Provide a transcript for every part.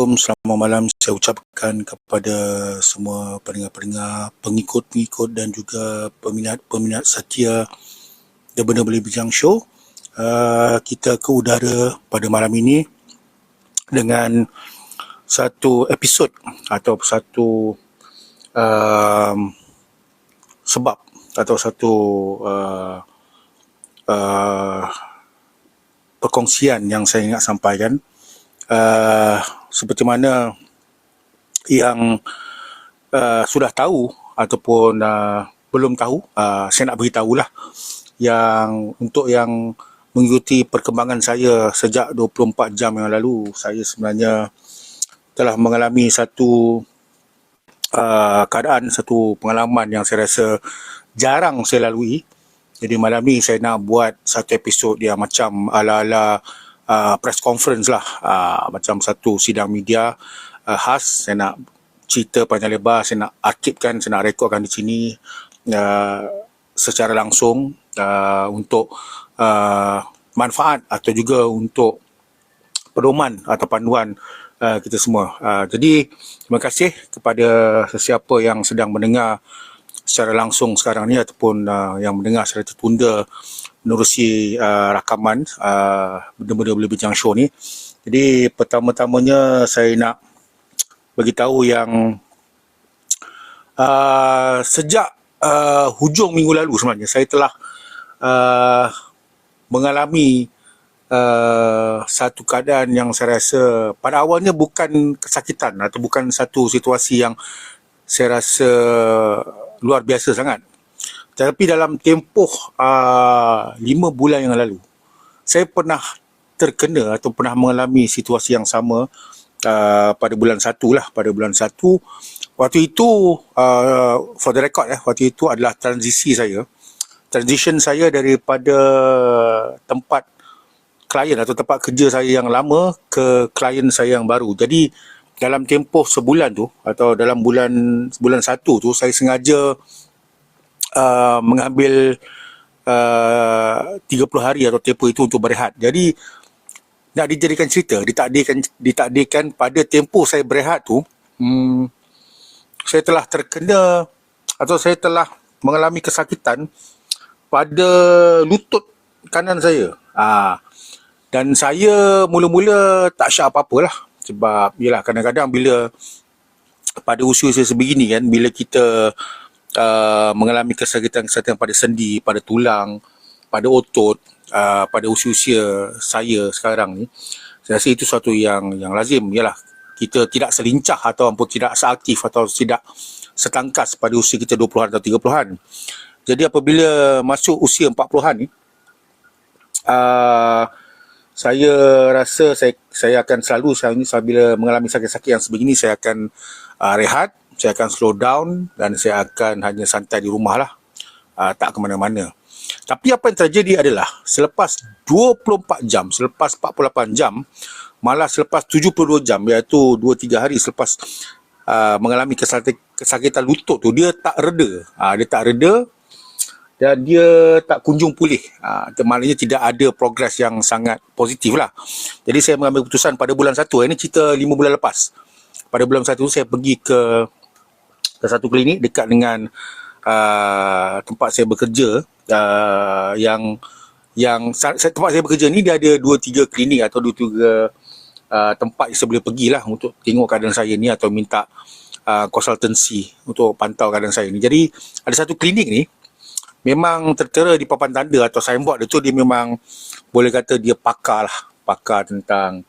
Assalamualaikum, selamat malam saya ucapkan kepada semua pendengar-pendengar, pengikut-pengikut dan juga peminat-peminat setia The Benda Boleh Bincang Show. Kita ke udara pada malam ini dengan satu episod atau satu sebab atau satu perkongsian yang saya nak sampaikan. Seperti mana yang sudah tahu ataupun belum tahu, saya nak beritahulah yang untuk yang mengikuti perkembangan saya sejak 24 jam yang lalu, saya sebenarnya telah mengalami satu keadaan, satu pengalaman yang saya rasa jarang saya lalui. Jadi malam ni saya nak buat satu episod yang macam ala-ala press conference lah, macam satu sidang media khas. Saya nak cerita panjang lebar, saya nak arkibkan, saya nak rekodkan di sini secara langsung untuk manfaat atau juga untuk pedoman atau panduan kita semua. Jadi terima kasih kepada sesiapa yang sedang mendengar secara langsung sekarang ni ataupun yang mendengar secara tertunda menerusi rakaman Benda-Benda Boleh Bincang Show ni. Jadi pertama-tamanya saya nak beritahu yang sejak hujung minggu lalu sebenarnya saya telah mengalami satu keadaan yang saya rasa pada awalnya bukan kesakitan atau bukan satu situasi yang saya rasa luar biasa sangat. Tapi dalam tempoh 5 bulan yang lalu, saya pernah terkena atau pernah mengalami situasi yang sama pada bulan 1 lah. Pada bulan 1, waktu itu, for the record, waktu itu adalah transition saya daripada tempat klien atau tempat kerja saya yang lama ke klien saya yang baru. Jadi dalam tempoh sebulan tu atau dalam bulan 1 tu, saya sengaja mengambil 30 hari atau tempoh itu untuk berehat. Jadi nak dijadikan cerita, ditakdirkan pada tempoh saya berehat tu, saya telah terkena atau saya telah mengalami kesakitan pada lutut kanan saya. Dan saya mula-mula tak syak apa-apalah, sebab yalah kadang-kadang bila pada usia saya sebegini kan, bila kita mengalami kesakitan-kesakitan pada sendi, pada tulang, pada otot, pada usia-usia saya sekarang ni, saya rasa itu satu yang lazim. Ialah kita tidak selincah ataupun tidak seaktif atau tidak setangkas pada usia kita 20-an atau 30-an. Jadi apabila masuk usia 40-an ni, saya rasa saya akan selalu bila mengalami sakit-sakit yang sebegini, saya akan rehat, saya akan slow down dan saya akan hanya santai di rumah lah, tak ke mana-mana. Tapi apa yang terjadi adalah selepas 24 jam, selepas 48 jam, malah selepas 72 jam, iaitu 2-3 hari selepas mengalami kesakitan lutut tu, dia tak reda. Dia tak reda dan dia tak kunjung pulih. Maknanya tidak ada progres yang sangat positif lah. Jadi saya mengambil keputusan pada bulan 1, ini cerita 5 bulan lepas. Pada bulan 1 saya pergi ke satu klinik dekat dengan tempat saya bekerja, tempat saya bekerja ni dia ada 2-3 klinik atau 2-3 tempat yang saya boleh pergilah untuk tengok keadaan saya ni atau minta konsultansi untuk pantau keadaan saya ni. Jadi ada satu klinik ni memang tertera di papan tanda atau signboard dia tu, dia memang boleh kata dia pakar tentang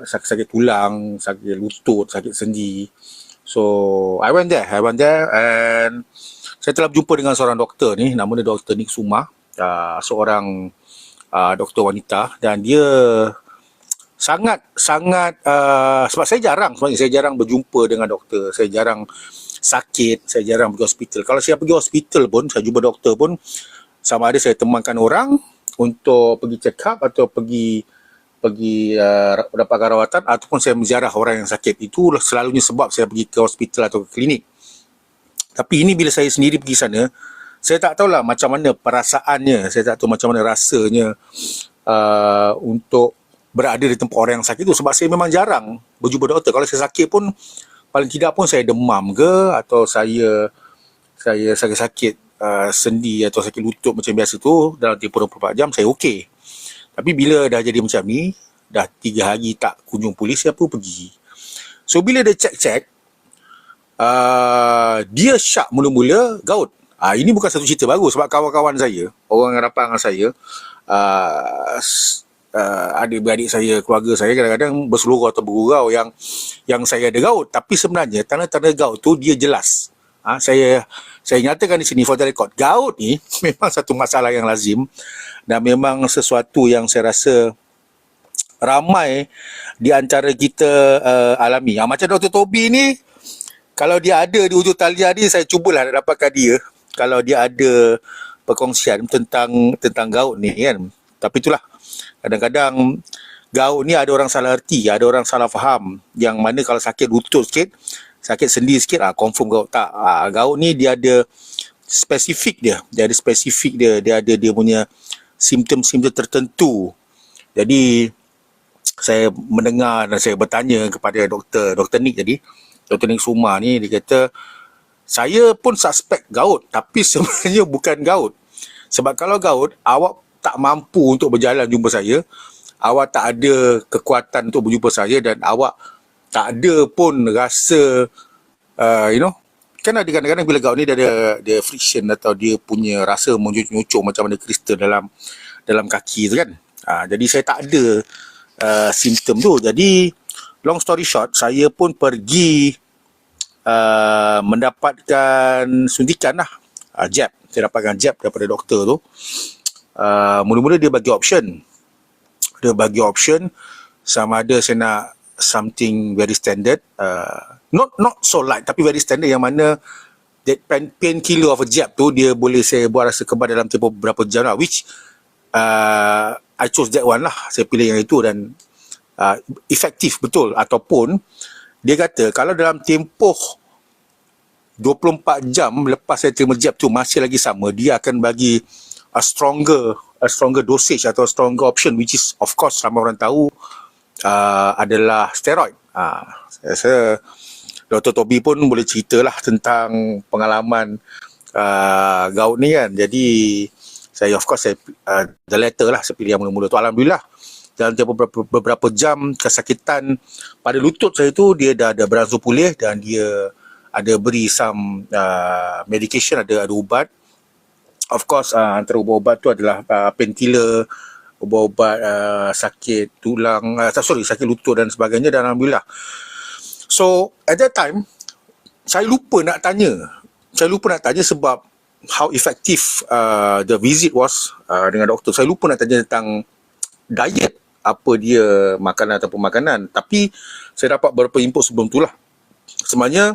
sakit-sakit tulang, sakit lutut, sakit sendi. So I went there and saya telah berjumpa dengan seorang doktor ni, nama dia Dr. Nick Suma, seorang doktor wanita, dan dia sangat sebab saya jarang berjumpa dengan doktor, saya jarang sakit, saya jarang pergi hospital. Kalau saya pergi hospital pun, saya jumpa doktor pun, sama ada saya temankan orang untuk pergi check up atau pergi dapatkan rawatan ataupun saya menziarah orang yang sakit. Itu selalunya sebab saya pergi ke hospital atau ke klinik. Tapi ini bila saya sendiri pergi sana, saya tak tahulah macam mana perasaannya, saya tak tahu macam mana rasanya untuk berada di tempat orang yang sakit tu, sebab saya memang jarang berjumpa doktor. Kalau saya sakit pun, paling tidak pun saya demam ke, atau saya sakit-sakit sendi atau sakit lutut macam biasa tu, dalam tempoh 24 jam saya okey. Tapi bila dah jadi macam ni, dah 3 hari tak kunjung polis, siapa pergi. So bila dia cek-cek, dia syak mula-mula gout. Ini bukan satu cerita baru, sebab kawan-kawan saya, orang yang rapat dengan saya, adik-beradik saya, keluarga saya kadang-kadang berseluruh atau bergurau yang saya ada gout. Tapi sebenarnya tanda-tanda gout tu dia jelas. Saya nyatakan di sini for the record, gout ni memang satu masalah yang lazim dan memang sesuatu yang saya rasa ramai di antara kita alami. Macam Dr. Toby ni, kalau dia ada di hujung talian ni, saya cubalah nak dapatkan dia kalau dia ada perkongsian tentang gout ni kan. Tapi itulah, kadang-kadang gout ni ada orang salah erti, ada orang salah faham, yang mana kalau sakit lutut sikit, sakit sendi sikit, confirm gout. Tak, gout ni dia ada spesifik dia ada spesifik dia ada dia punya simptom-simptom tertentu. Jadi saya mendengar dan saya bertanya kepada Dr. Nick tadi, Dr. Nick Suma ni, dia kata saya pun suspek gout, tapi sebenarnya bukan gout. Sebab kalau gout, awak tak mampu untuk berjalan jumpa saya, awak tak ada kekuatan untuk berjumpa saya, dan awak tak ada pun rasa kan ada kadang-kadang bila gout ni dia friction atau dia punya rasa menyucuk macam mana kristal dalam kaki tu kan. Jadi saya tak ada simptom tu. Jadi long story short, saya pun pergi mendapatkan suntikan lah, jab. Saya dapatkan jab daripada doktor tu. Mula-mula dia bagi option sama ada saya nak something very standard, not so light, tapi very standard, yang mana that painkiller of a jab tu dia boleh saya buat rasa kebal dalam tempoh beberapa jam lah, which I chose that one lah. Saya pilih yang itu dan efektif betul. Ataupun dia kata kalau dalam tempoh 24 jam lepas saya terima jab tu masih lagi sama, dia akan bagi a stronger dosage atau stronger option, which is of course ramai orang tahu adalah steroid. Saya rasa Dr. Toby pun boleh ceritalah tentang pengalaman gout ni kan. Jadi saya the latter lah, saya pilih yang mula-mula tu. Alhamdulillah dalam tempoh beberapa jam kesakitan pada lutut saya tu dia dah ada beransur pulih, dan dia ada beri some medication, ada ubat. Of course antara ubat-ubat tu adalah painkiller, ubat-ubat sakit tulang, sakit lutut dan sebagainya, dan alhamdulillah. So at that time saya lupa nak tanya sebab how effective the visit was dengan doktor. Saya lupa nak tanya tentang diet, apa dia makanan ataupun makanan. Tapi saya dapat beberapa input sebelum tu lah. Sebenarnya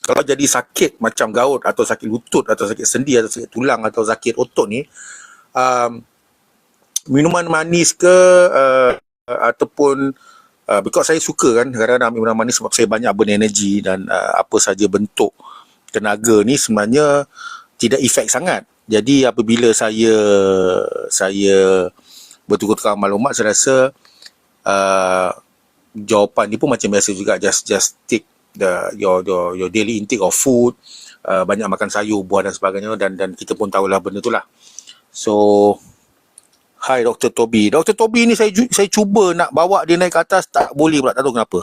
kalau jadi sakit macam gout atau sakit lutut atau sakit sendi atau sakit tulang atau sakit otot ni, minuman manis ke ataupun because saya suka kan kadang-kadang ambil minuman manis sebab saya banyak burn energy, dan apa saja bentuk tenaga ni sebenarnya tidak efek sangat. Jadi apabila saya bertukar-tukar maklumat, saya rasa jawapan ni pun macam biasa juga, just take your daily intake of food, banyak makan sayur, buah dan sebagainya, dan kita pun tahulah benda tu lah. So hi Dr. Toby. Dr. Toby ni saya cuba nak bawa dia naik ke atas, tak boleh pula, tak tahu kenapa.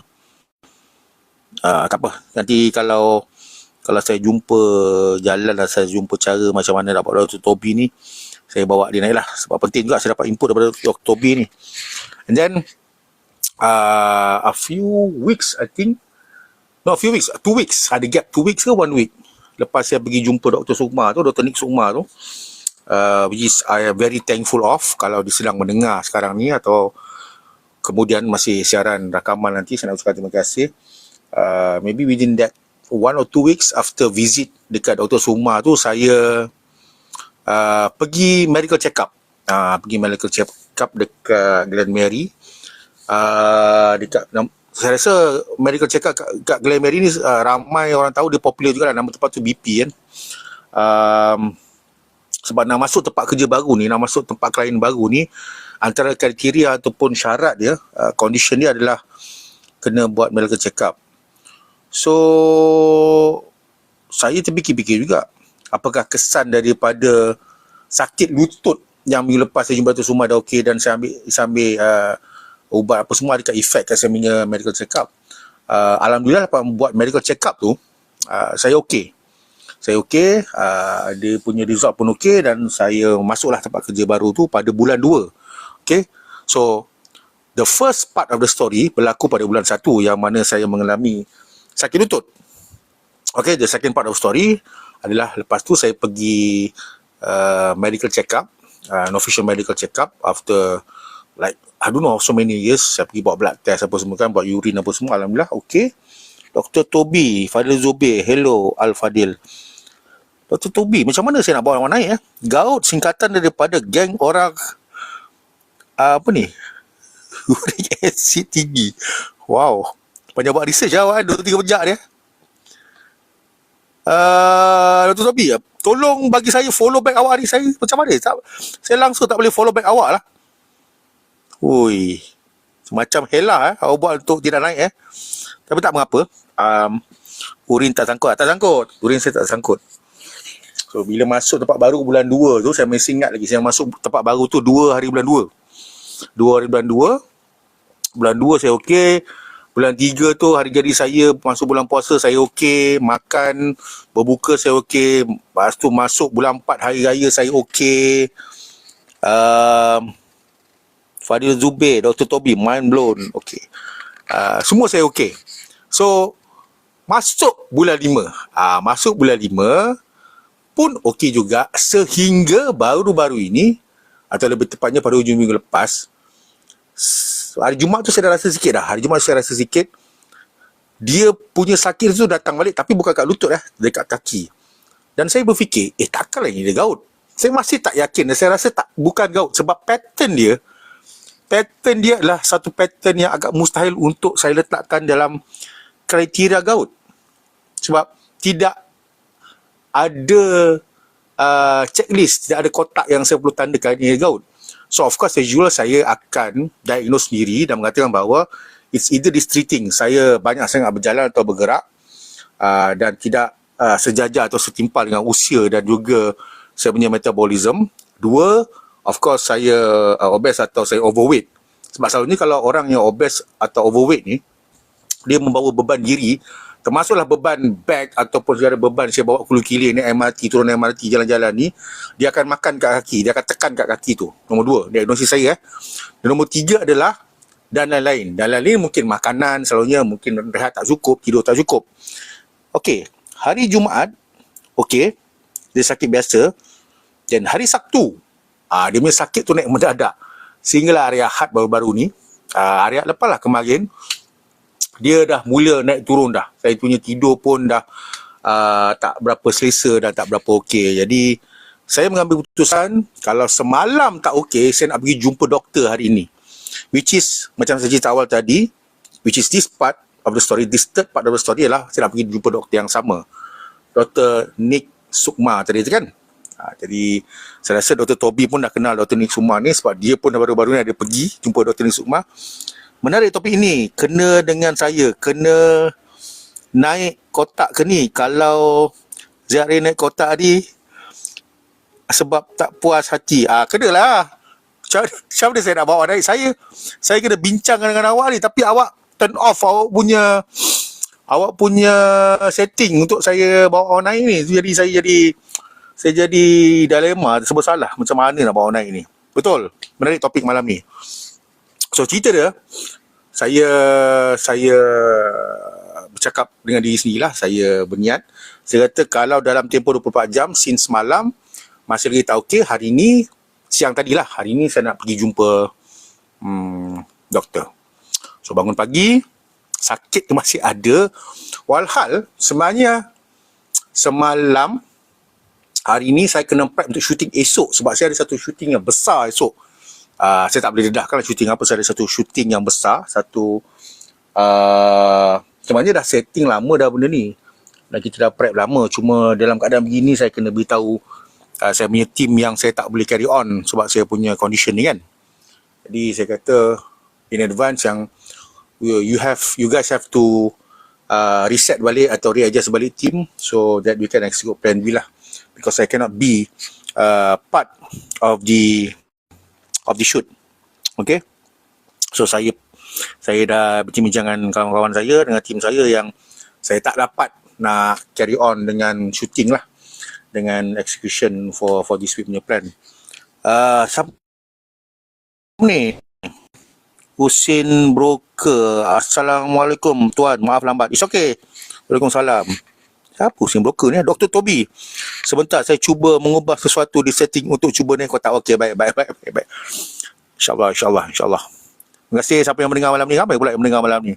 Tak apa, nanti kalau saya jumpa jalan lah, saya jumpa cara macam mana nak bawa Dr. Toby ni, saya bawa dia naik lah. Sebab penting juga saya dapat input daripada Dr. Toby ni. And then a few weeks, I think, no, a few weeks, 2 weeks, ada gap 2 weeks ke 1 week lepas saya pergi jumpa Dr. Sukma tu, Dr. Nick Sukma tu, which is I am very thankful of. Kalau dia sedang mendengar sekarang ni atau kemudian masih siaran rakaman nanti, saya nak ucapkan terima kasih. Maybe within that 1 or 2 weeks after visit dekat Dr. Sukma tu, saya pergi medical check up. Dekat Glen Mary. Saya rasa medical check up kat Glen Mary ni ramai orang tahu, dia popular juga lah. Nama tempat tu BP kan. Sebab nak masuk tempat kerja baru ni, nak masuk tempat klien baru ni, antara kriteria ataupun syarat dia, condition dia adalah kena buat medical check up. So saya terfikir-fikir juga, apakah kesan daripada sakit lutut yang minggu lepas saya jumpa Dr. Sumar dah okey, dan saya ambil ubat apa semua, adakah efek kat saya punya medical check up. Alhamdulillah lepas buat medical check up tu, saya okey. Dia punya result pun okey, dan saya masuklah tempat kerja baru tu pada bulan 2. Okay, so the first part of the story berlaku pada bulan 1 yang mana saya mengalami sakit lutut. Okay, the second part of the story adalah lepas tu saya pergi medical check up, an official medical check up after like I don't know so many years. Saya pergi buat blood test apa semua kan, buat urine apa semua, alhamdulillah okey. Dr. Toby Fadil Zubir, hello Al-Fadil. Dr. Toby, macam mana saya nak bawa orang naik Gout singkatan daripada geng orang apa ni? Uric acid tinggi. Wow. Banyak buat research awak 2-3 pejak dia. Dr. Toby, tolong bagi saya follow back awak ni. Saya macam mana? Saya langsung tak boleh follow back awak lah. Ui. Semacam helah awak buat untuk tidak naik Tapi tak mengapa. Urin tak sangkut. Urin saya tak sangkut. So bila masuk tempat baru bulan 2 tu, saya masih ingat lagi, saya masuk tempat baru tu 2 hari bulan 2. 2 hari bulan 2. Bulan 2 saya okey. Bulan 3 tu hari jadi saya, masuk bulan puasa saya okey, makan, berbuka saya okey. Lepas tu masuk bulan 4 hari raya saya okey. Fadil Zubir, Dr. Toby, mind blown. Okey. Semua saya okey. So masuk bulan 5. Masuk bulan 5 pun okey juga, sehingga baru-baru ini, atau lebih tepatnya pada hujung minggu lepas, hari Jumaat tu saya dah rasa sikit dah. Dia punya sakit tu datang balik, tapi bukan kat lutut dekat kaki. Dan saya berfikir, takkanlah ini dia gout. Saya masih tak yakin, dan saya rasa bukan gout, sebab pattern dia adalah satu pattern yang agak mustahil untuk saya letakkan dalam kriteria gout. Sebab tidak ada checklist, tidak ada kotak yang saya perlu tandakan ini gout. So of course as usual, saya akan diagnose sendiri dan mengatakan bahawa it's either distracting, saya banyak sangat berjalan atau bergerak, dan tidak sejajar atau setimpal dengan usia dan juga saya punya metabolism. 2, of course saya obese atau saya overweight. Sebab selalunya kalau orang yang obese atau overweight ni, dia membawa beban diri, termasuklah beban bag ataupun segala beban saya bawa kulu kilir ni, MRT, turun MRT, jalan-jalan ni, dia akan makan kat kaki, dia akan tekan kat kaki tu. Nombor 2, diagnosis saya. Dan nombor 3 adalah dan lain-lain. Dan lain-lain mungkin makanan, selalunya mungkin rehat tak cukup, tidur tak cukup. Okey, hari Jumaat, okey, dia sakit biasa. Dan hari Sabtu, dia punya sakit tu naik mendadak. Sehinggalah hari Ahad baru-baru ni, hari Ahad lepas lah kemarin, dia dah mula naik turun dah. Saya punya tidur pun dah tak berapa selesa, dah tak berapa okey. Jadi saya mengambil keputusan, kalau semalam tak okey, saya nak pergi jumpa doktor hari ini. Which is, macam saya cerita awal tadi, which is this part of the story, this third part of the story ialah saya nak pergi jumpa doktor yang sama, Dr. Nick Sukma tadi tu kan. Jadi saya rasa Dr. Toby pun dah kenal Dr. Nick Sukma ni, sebab dia pun baru-baru ni ada pergi jumpa Dr. Nick Sukma. Menarik topik ini, kena dengan saya, kena naik kotak ke ni. Kalau Zahri naik kotak tadi sebab tak puas hati, kenalah. Macam mana saya nak bawa naik? Saya kena bincang dengan awak ni, tapi awak turn off awak punya setting untuk saya bawa orang naik ni. Jadi saya jadi dilema, serba salah macam mana nak bawa naik ni. Betul, menarik topik malam ni. So cerita dia, saya bercakap dengan diri sendirilah, saya berniat, saya kata kalau dalam tempoh 24 jam since malam masih lagi tak okey, hari ni siang tadilah, hari ni saya nak pergi jumpa doktor. So bangun pagi, sakit tu masih ada, walhal sebenarnya semalam, hari ni saya kena prep untuk syuting esok, sebab saya ada satu syuting yang besar esok. Saya tak boleh dedahkan syuting apa, saya ada satu syuting yang besar, sebenarnya dah setting lama dah benda ni, dan kita dah prep lama, cuma dalam keadaan begini saya kena beritahu saya punya team yang saya tak boleh carry on sebab saya punya condition ni kan. Jadi saya kata in advance yang you guys have to reset balik atau readjust balik team so that we can execute plan B lah, because I cannot be part of the shoot. Okay, so saya dah berbincang dengan kawan-kawan saya, dengan tim saya yang saya tak dapat nak carry on dengan shooting lah, dengan execution for this week punya plan. Siapa ni? Husin Broker. Assalamualaikum tuan, maaf lambat. It's okay. Waalaikumsalam. Siapa Husin Broker ni? Dr. Toby. Sebentar saya cuba mengubah sesuatu di setting untuk cuba ni. Kau tak okey? Baik. InsyaAllah. Terima kasih siapa yang mendengar malam ni. Ramai pula yang mendengar malam ni.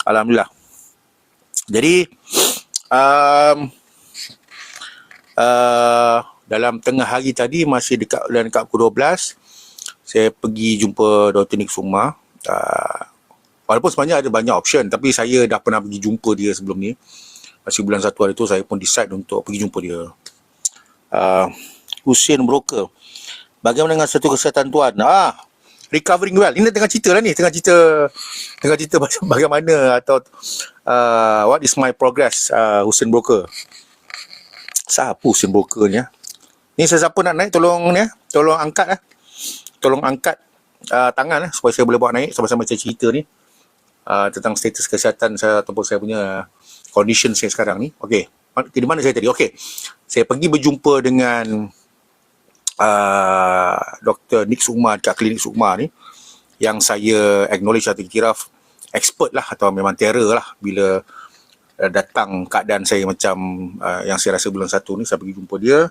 Alhamdulillah. Jadi dalam tengah hari tadi, masih dekat pukul 12, saya pergi jumpa Dr. Nick Suma. Walaupun sebenarnya ada banyak option, tapi saya dah pernah pergi jumpa dia sebelum ni. Masih bulan 1 hari tu saya pun decide untuk pergi jumpa dia. Husin Broker. Bagaimana dengan satu kesihatan tuan? Recovering well. Ini tengah cerita lah ni. Tengah cerita bagaimana atau what is my progress, Husin Broker. Siapa Husin Broker ni? Ni siapa nak naik, tolong ni. Tolong angkat tangan supaya saya boleh bawa naik sama-sama saya cerita ni tentang status kesihatan saya ataupun saya punya condition saya sekarang ni. Okey, di mana saya tadi? Okey, saya pergi berjumpa dengan Dr. Nick Sukma dekat klinik Sukma ni, yang saya acknowledge atau iktiraf expert lah, atau memang terror lah bila datang keadaan saya macam yang saya rasa bulan 1 ni. Saya pergi jumpa dia.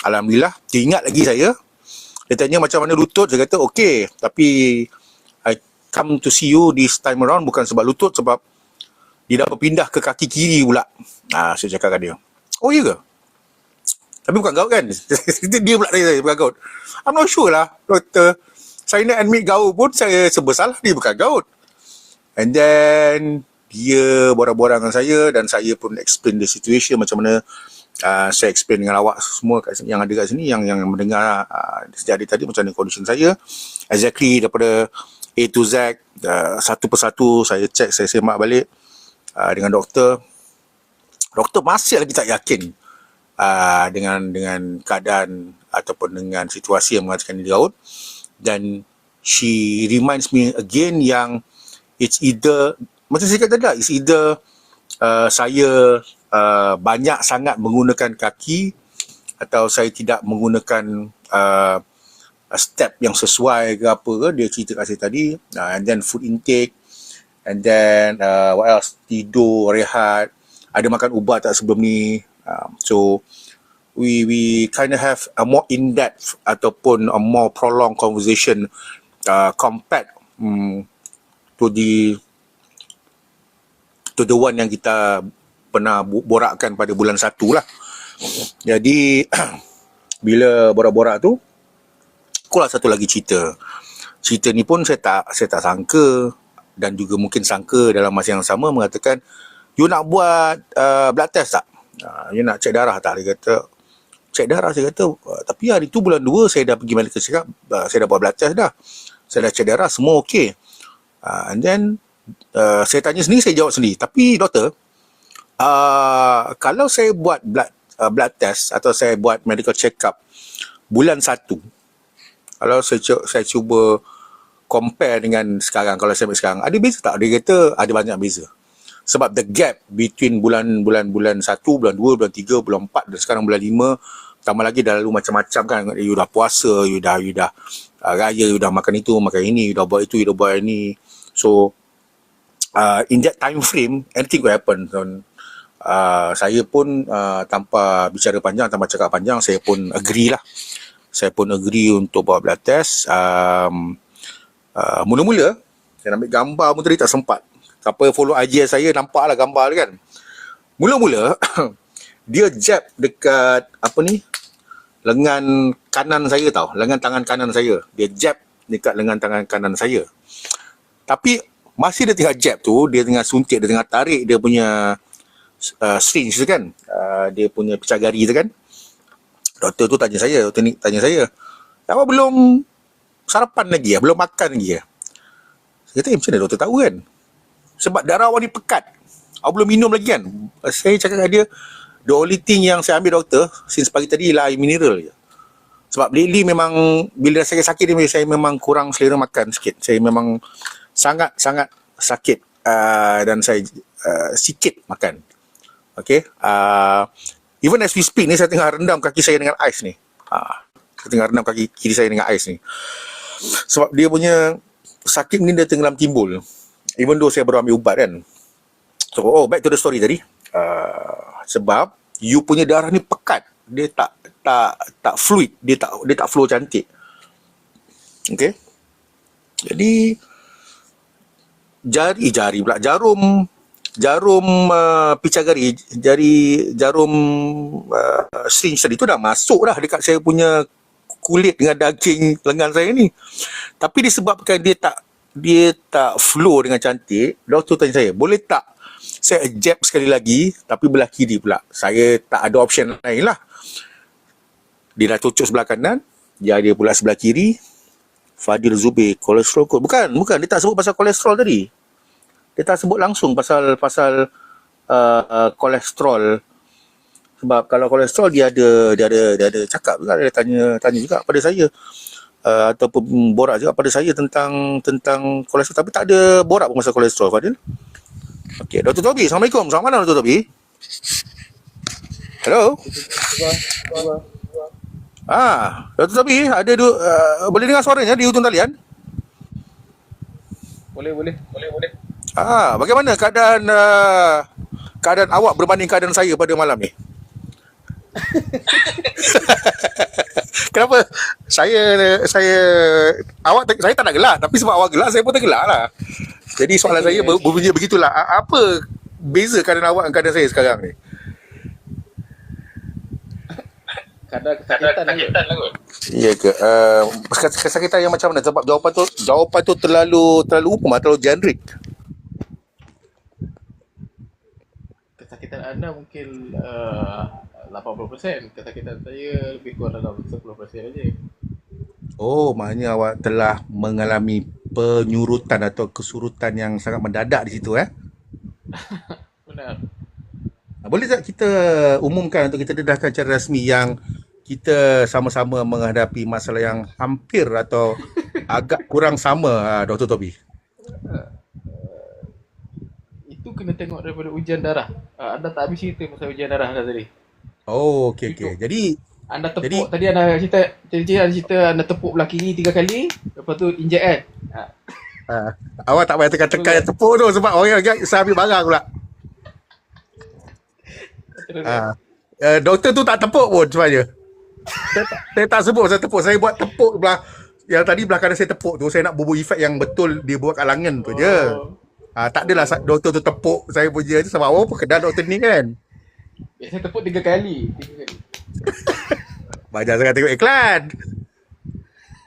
Alhamdulillah, dia ingat lagi saya. Dia tanya macam mana lutut. Saya kata okey, tapi I come to see you this time around bukan sebab lutut, sebab dia dah berpindah ke kaki kiri pula. Saya cakap kat dia, oh iya ke? Tapi bukan gout kan? Dia pula tanya saya, bukan gout. I'm not sure lah, doktor. Saya nak admit gout pun saya serba salah, dia bukan gout. And then dia borak-borak dengan saya, dan saya pun explain the situation macam mana. Saya explain dengan awak semua yang ada kat sini, yang mendengar sejak tadi macam mana condition saya exactly daripada A to Z, satu persatu saya check, saya semak balik dengan doktor. Doktor masih lagi tak yakin dengan keadaan ataupun dengan situasi yang mengatakan dia gout, dan she reminds me again yang it's either, macam saya kata tadi, it's either saya banyak sangat menggunakan kaki, atau saya tidak menggunakan step yang sesuai ke apa ke. Dia cerita kat saya tadi, and then food intake, and then what else, tidur, rehat, ada makan ubat tak sebelum ni. So we kind of have a more in-depth ataupun a more prolonged conversation compared to the one yang kita pernah borakkan pada bulan 1 lah. Jadi bila borak-borak tu, akulah satu lagi cerita ni pun saya tak sangka, dan juga mungkin sangka dalam masa yang sama, mengatakan, you nak buat blood test tak? You nak cek darah tak? Dia kata cek darah. Saya kata tapi hari tu bulan 2 saya dah pergi medical check up, saya dah buat blood test dah, saya dah cek darah, semua okey. And then saya tanya sendiri, saya jawab sendiri, tapi doktor, kalau saya buat blood test atau saya buat medical check up bulan 1, kalau saya cuba compare dengan sekarang, kalau saya buat sekarang, ada beza tak? Dia kata ada banyak beza. Sebab the gap between bulan 1, bulan 2, bulan 3, bulan 4 dan sekarang bulan 5, tambah lagi dah lalu macam-macam kan. You dah puasa, you dah raya, you dah makan itu, makan ini, you dah buat itu, you dah buat ini. So in that time frame, anything could happen. Saya pun tanpa bicara panjang, tanpa cakap panjang, saya pun agree lah. Saya pun agree untuk buat blood test. Mula-mula saya ambil gambar pun tadi tak sempat. Siapa follow IG saya nampak lah gambar dia kan. Mula-mula dia jab dekat lengan kanan saya tau, lengan tangan kanan saya. Dia jab dekat lengan tangan kanan saya. Tapi masih dia tengah jab tu, dia tengah suntik, dia tengah tarik dia punya syringe tu kan, dia punya pecah gari tu kan. Doktor tu tanya saya, doktor ni tanya saya, awak belum sarapan lagi ya? Belum makan lagi ya? Saya kata, macam mana doktor tahu kan? Sebab darah awak ni pekat. Awak belum minum lagi kan? Saya cakap dengan dia, the only thing yang saya ambil doktor, since pagi tadi ialah air mineral je. Sebab lately memang, bila saya sakit ni, saya memang kurang selera makan sikit. Saya memang sangat-sangat sakit dan saya sikit makan. Okay. Even as we speak ni, saya tengah rendam kaki saya dengan ais ni. Saya tengah rendam kaki kiri saya dengan ais ni. Sebab dia punya sakit ni dia tenggelam timbul. Even though saya baru ambil ubat kan. So, back to the story tadi. Sebab you punya darah ni pekat. Dia tak fluid. Dia tak flow cantik. Okay. Jadi jari pula, jarum picagari, jarum syringe tadi tu dah masuk dah dekat saya punya kulit dengan daging lengan saya ni. Tapi disebabkan dia tak flow dengan cantik, doktor tanya saya, boleh tak saya jab sekali lagi tapi belah kiri pula. Saya tak ada option lain lah. Dia dah cucuk sebelah kanan, dia pula sebelah kiri. Fadil Zubir, kolesterol kot. Bukan, dia tak sebut pasal kolesterol tadi. Dia tak sebut langsung pasal kolesterol. Sebab kalau kolesterol dia ada cakap juga, dia tanya juga pada saya, ataupun borak juga pada saya tentang kolesterol, tapi tak ada borak pun pasal kolesterol, Fadil. Okey, Dr. Toby, Assalamualaikum. Selamat malam, Dr. Toby. Hello. Dr. Toby, ada boleh dengar suaranya di hujung talian? Boleh. Bagaimana keadaan awak berbanding keadaan saya pada malam ni? Kenapa? Saya tak nak gelak, tapi sebab awak gelak, saya pun tergelak lah. Jadi soalan saya berbunyi begitulah. Apa beza keadaan awak dengan keadaan saya sekarang ni? Kesakitan lah kot. Ya ke? Kesakitan yang macam mana? Sebab jawapan tu terlalu umum, terlalu generik. Kesakitan anda mungkin 80%. Kesakitan saya lebih kurang dalam 10% aja. Maknanya awak telah mengalami penyurutan atau kesurutan yang sangat mendadak di situ, Benar. Boleh tak kita umumkan atau kita dedahkan secara rasmi yang kita sama-sama menghadapi masalah yang hampir atau agak kurang sama, Dr. Toby? Itu kena tengok daripada ujian darah. Anda tak habis cerita pasal ujian darah anda tadi. Okey. Jadi anda tepuk, tadi anda cerita anda tepuk belah kiri 3 kali, lepas tu injek kan? awak tak payah tekan-tekan yang tepuk tu sebab orang agak saya ambil barang pula. Doktor tu tak tepuk pun sebenarnya. Saya tak sebut saya tepuk. Saya buat tepuk belah yang tadi belah kanan saya tepuk tu. Saya nak bubuh efek yang betul dia buat kat lengan tu je. Tak adalah doktor tu tepuk saya punya je. Sebab apa kedal doktor ni kan. Saya tepuk 3 kali. Banyak sangat tengok iklan.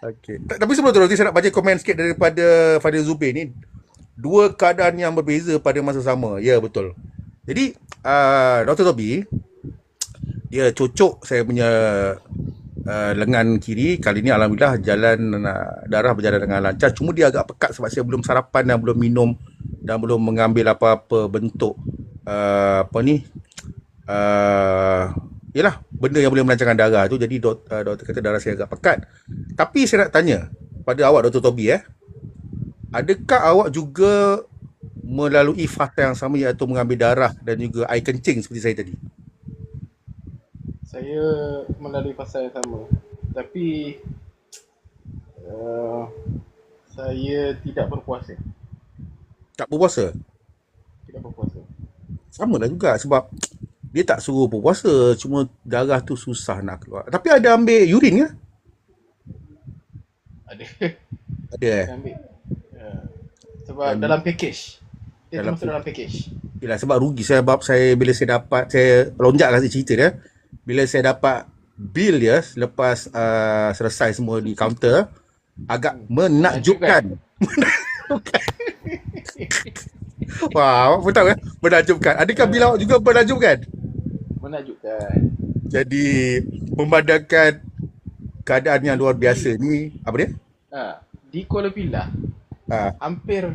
Okey. Tapi sebelum tu saya nak baca komen sikit daripada Fadil Zubir ni. Dua keadaan yang berbeza pada masa sama. Ya, betul. Jadi Dr. Toby dia cucuk saya punya lengan kiri. Kali ni alhamdulillah darah berjalan dengan lancar. Cuma dia agak pekat sebab saya belum sarapan dan belum minum dan belum mengambil apa-apa bentuk yalah, benda yang boleh melancarkan darah tu. Jadi doktor kata darah saya agak pekat. Tapi saya nak tanya pada awak, Dr. Toby, adakah awak juga melalui fasa yang sama, iaitu mengambil darah dan juga air kencing seperti saya tadi? Saya melalui fasa yang sama. Tapi saya tidak berpuasa. Tak berpuasa? Tidak berpuasa. Sama lah juga sebab dia tak suruh berpuasa, cuma darah tu susah nak keluar. Tapi ada ambil urin ke? Ada. Ada ambil. Sebab dalam package. Dia termasuk dalam package. Yelah, sebab rugi sebab bila saya lonjak kasih cerita dia. Bila saya dapat bil dia lepas selesai semua di kaunter, agak menakjubkan. Wah, awak pun tahu menakjubkan. Adakah bil awak juga menakjubkan? Menakjubkan. Jadi memandangkan keadaan yang luar biasa ni, apa dia? Di Kuala Pilah Ah, hampir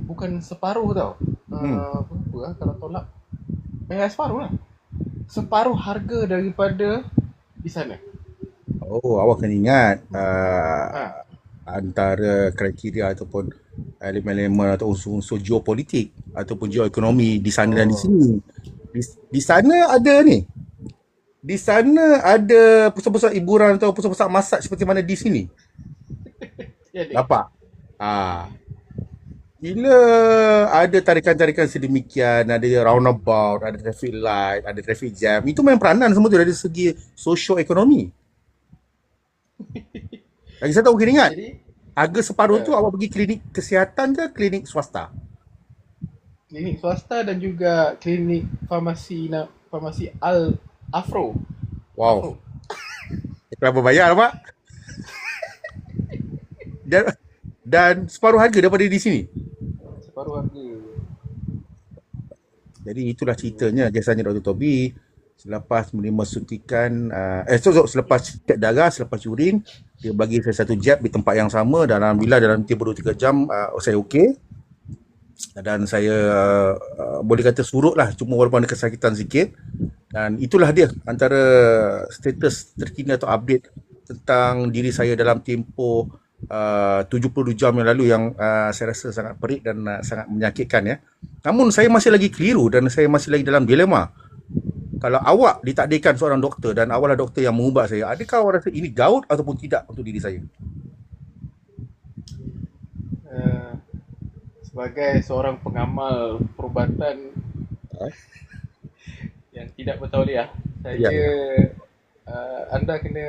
bukan separuh tau. Berapa kalau tolak? Separuh lah. Separuh harga daripada di sana. awak kena ingat Ha. antara kriteria ataupun elemen-elemen atau unsur-unsur geopolitik ataupun geoekonomi di sana dan di sini. Di sana ada ni. Di sana ada pusat-pusat hiburan atau pusat-pusat massage seperti mana di sini. Ya, dek. Nampak? Bila ada tarikan-tarikan sedemikian, ada roundabout, ada traffic light, ada traffic jam, itu main peranan semua tu dari segi socio-ekonomi. Lagi satu awak kena ingat, Jadi harga separuh tu awak pergi klinik kesihatan ke klinik swasta? klinik swasta dan juga klinik farmasi Afro. Wow. Kenapa bayar Pak? Dan separuh harga daripada di sini. Separuh harga. Jadi itulah ceritanya jasanya Dr. Toby selepas menerima suntikan selepas cek darah, selepas urin, dia bagi saya satu jab di tempat yang sama dan alhamdulillah dalam tempoh 2-3 jam saya okey. Dan saya boleh kata surut lah, cuma walaupun ada kesakitan sikit. Dan itulah dia antara status terkini atau update tentang diri saya dalam tempoh 72 jam yang lalu yang saya rasa sangat perik dan sangat menyakitkan ya. Namun saya masih lagi keliru dan saya masih lagi dalam dilema. Kalau awak ditakdirkan seorang doktor dan awak lah doktor yang mengubat saya, adakah awak rasa ini gaut ataupun tidak untuk diri saya? Sebagai seorang pengamal perubatan yang tidak bertauliah, saya anda kena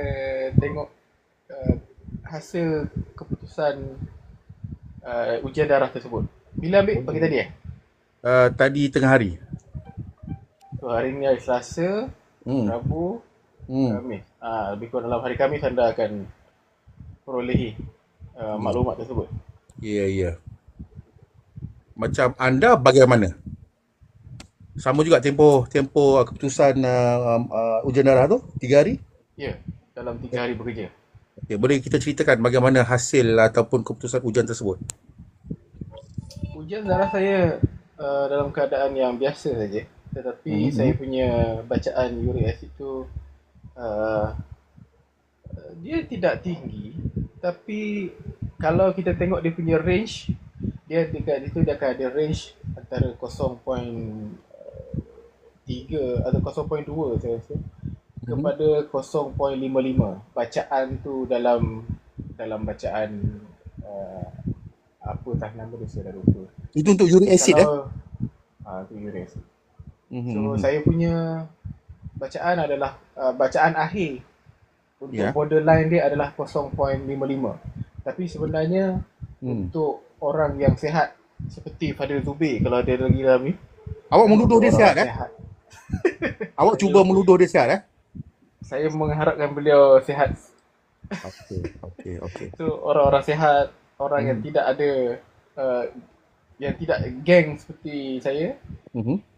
tengok hasil keputusan ujian darah tersebut. Bila ambil pagi tadi Tadi tengah hari. So, hari ni hari Selasa, Rabu, Khamis. Lebih kurang dalam hari Khamis anda akan perolehi maklumat tersebut. Ya. Macam anda bagaimana? Sama juga tempoh keputusan ujian darah tu 3 hari? Ya, dalam 3 hari bekerja. Okay, boleh kita ceritakan bagaimana hasil ataupun keputusan ujian tersebut? Ujian darah saya dalam keadaan yang biasa saja. Tetapi saya punya bacaan uric acid tu dia tidak tinggi. Tapi kalau kita tengok dia punya range, dia dekat itu dia akan ada range antara 0.3 atau 0.2 saya rasa kepada 0.55. Bacaan tu dalam bacaan apa tak nama dia saya dah lupa. Itu untuk uric acid itu uric acid. So saya punya bacaan adalah bacaan akhir untuk borderline dia adalah 0.55. Tapi sebenarnya untuk orang yang sihat seperti Fadil Zubir, kalau dia lagi dalam ni, awak menuduh dia sihat awak cuba menuduh dia sihat Saya mengharapkan beliau sihat. Okey. So orang-orang sihat, orang yang tidak ada yang tidak geng seperti saya,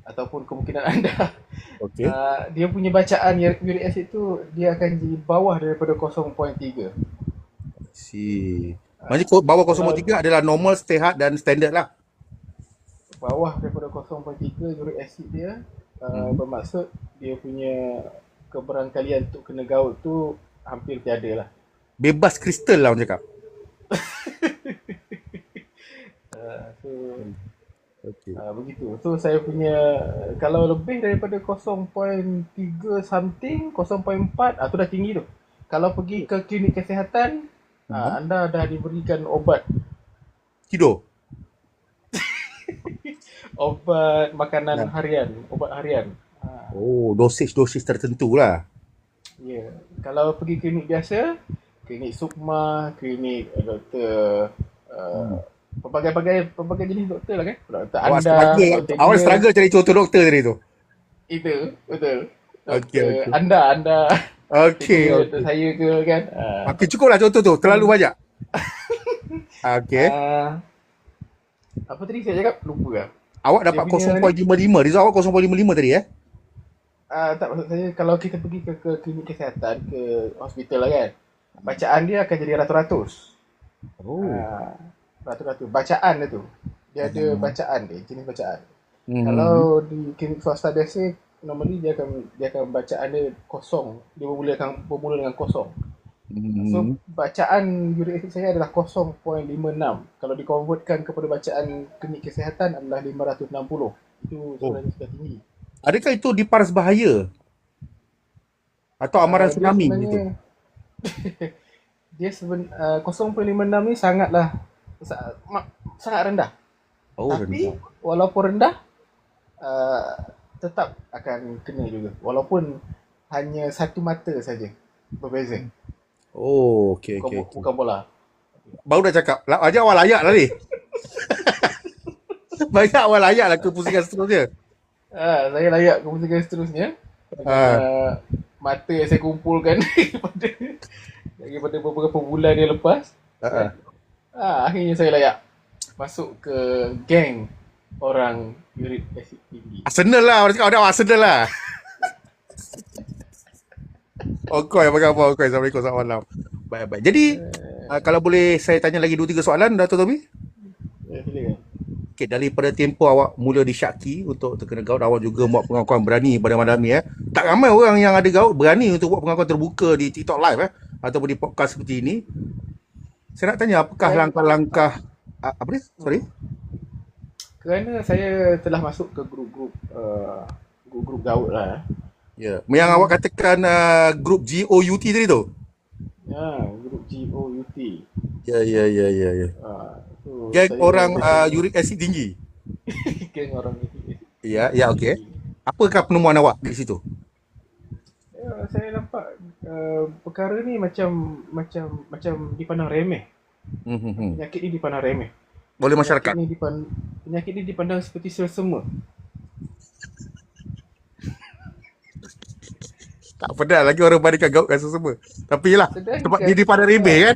ataupun kemungkinan anda, dia punya bacaan uric acid tu dia akan di bawah daripada 0.3. Maksudnya bawah 0.3 adalah normal, sihat dan standard lah. Bawah daripada 0.3 uric acid dia bermaksud dia punya keberangkalian untuk kena gout tu hampir tiada lah. Bebas kristal lah orang cakap. Begitu. So saya punya kalau lebih daripada 0.3 something, 0.4 tu dah tinggi tu. Kalau pergi ke klinik kesihatan, anda dah diberikan obat tidur. obat makanan harian, obat harian. Dosis tertentu lah. Ya. Kalau pergi klinik biasa, klinik Sukma, klinik doktor pelbagai jenis doktor lah kan. Doktor Awak struggle cari contoh doktor tadi tu. Itu, betul. Okey. Anda. Okey. Doktor saya ke kan. Okey, cukup lah contoh tu. Terlalu banyak. Okey. Apa tadi saya cakap? Lupa lah. Awak dapat 0.55. Rizal awak 0.55 tadi Tak, maksud saya kalau kita pergi ke klinik kesihatan, ke hospital lah kan, bacaan dia akan jadi ratus-ratus. Oh. Ratus-ratus. Bacaan dia tu. Dia ada Hmm. bacaan dia, jenis bacaan. Kalau Hmm. di klinik swasta biasa, normally dia akan bacaan dia kosong. Dia bermula dengan kosong. So, Hmm. bacaan uric acid saya adalah 0.56. Kalau dikonvertkan kepada bacaan klinik kesihatan adalah 560. Itu Oh. sebenarnya sudah tinggi. Adakah itu di paras bahaya atau amaran Dia tsunami sebenarnya gitu? 0.56 ni sangat rendah. Oh, Tapi rendah. walaupun rendah, uh, tetap akan kena juga. Walaupun hanya satu mata saja berbeza. Oh, okey Bukan okey okey. bukan bola. Baru dah cakap. Ajak awal layak lah ni. Banyak awal layak lah ke pusingan seterusnya. Saya layak ke pusingan seterusnya Ah, daripada mata yang saya kumpulkan daripada beberapa bulan yang lepas. ah, Kan? ah. Akhirnya saya layak masuk ke geng orang uric acid tinggi. Arsenal lah. Orang cakap ada Arsenal lah. Okey, apa khabar? Okey, Assalamualaikum, selamat malam. Baik-baik. Jadi, kalau boleh saya tanya lagi 2-3 soalan, Dato' Tommy? Silakan. Okey, daripada tempoh awak mula disyaki untuk terkena gout, awak juga buat pengakuan berani pada malam ni. Tak ramai orang yang ada gout berani untuk buat pengakuan terbuka di TikTok Live ataupun di podcast seperti ini. Saya nak tanya, apakah Saya, langkah-langkah apa ni? Sorry? kerana saya telah masuk ke grup-grup gaut lah. Ya. Yang awak katakan grup GOUT tadi tu? Grup GOUT. Ya, ya, ya, ya, ya. So Geng saya orang uric acid tinggi. geng orang Ya, ya, okey. Apakah penemuan awak di situ? saya nampak perkara ni macam dipandang remeh. Hmm, hmm, hmm. Penyakit ni dipandang remeh. Oleh Penyakit masyarakat. ni dipan, penyakit ni dipandang seperti selsema. Tak pernah lagi orang bandingkan gout dengan sesama. Tapi yelah, sebab dia Sedangkan daripada remeh kan.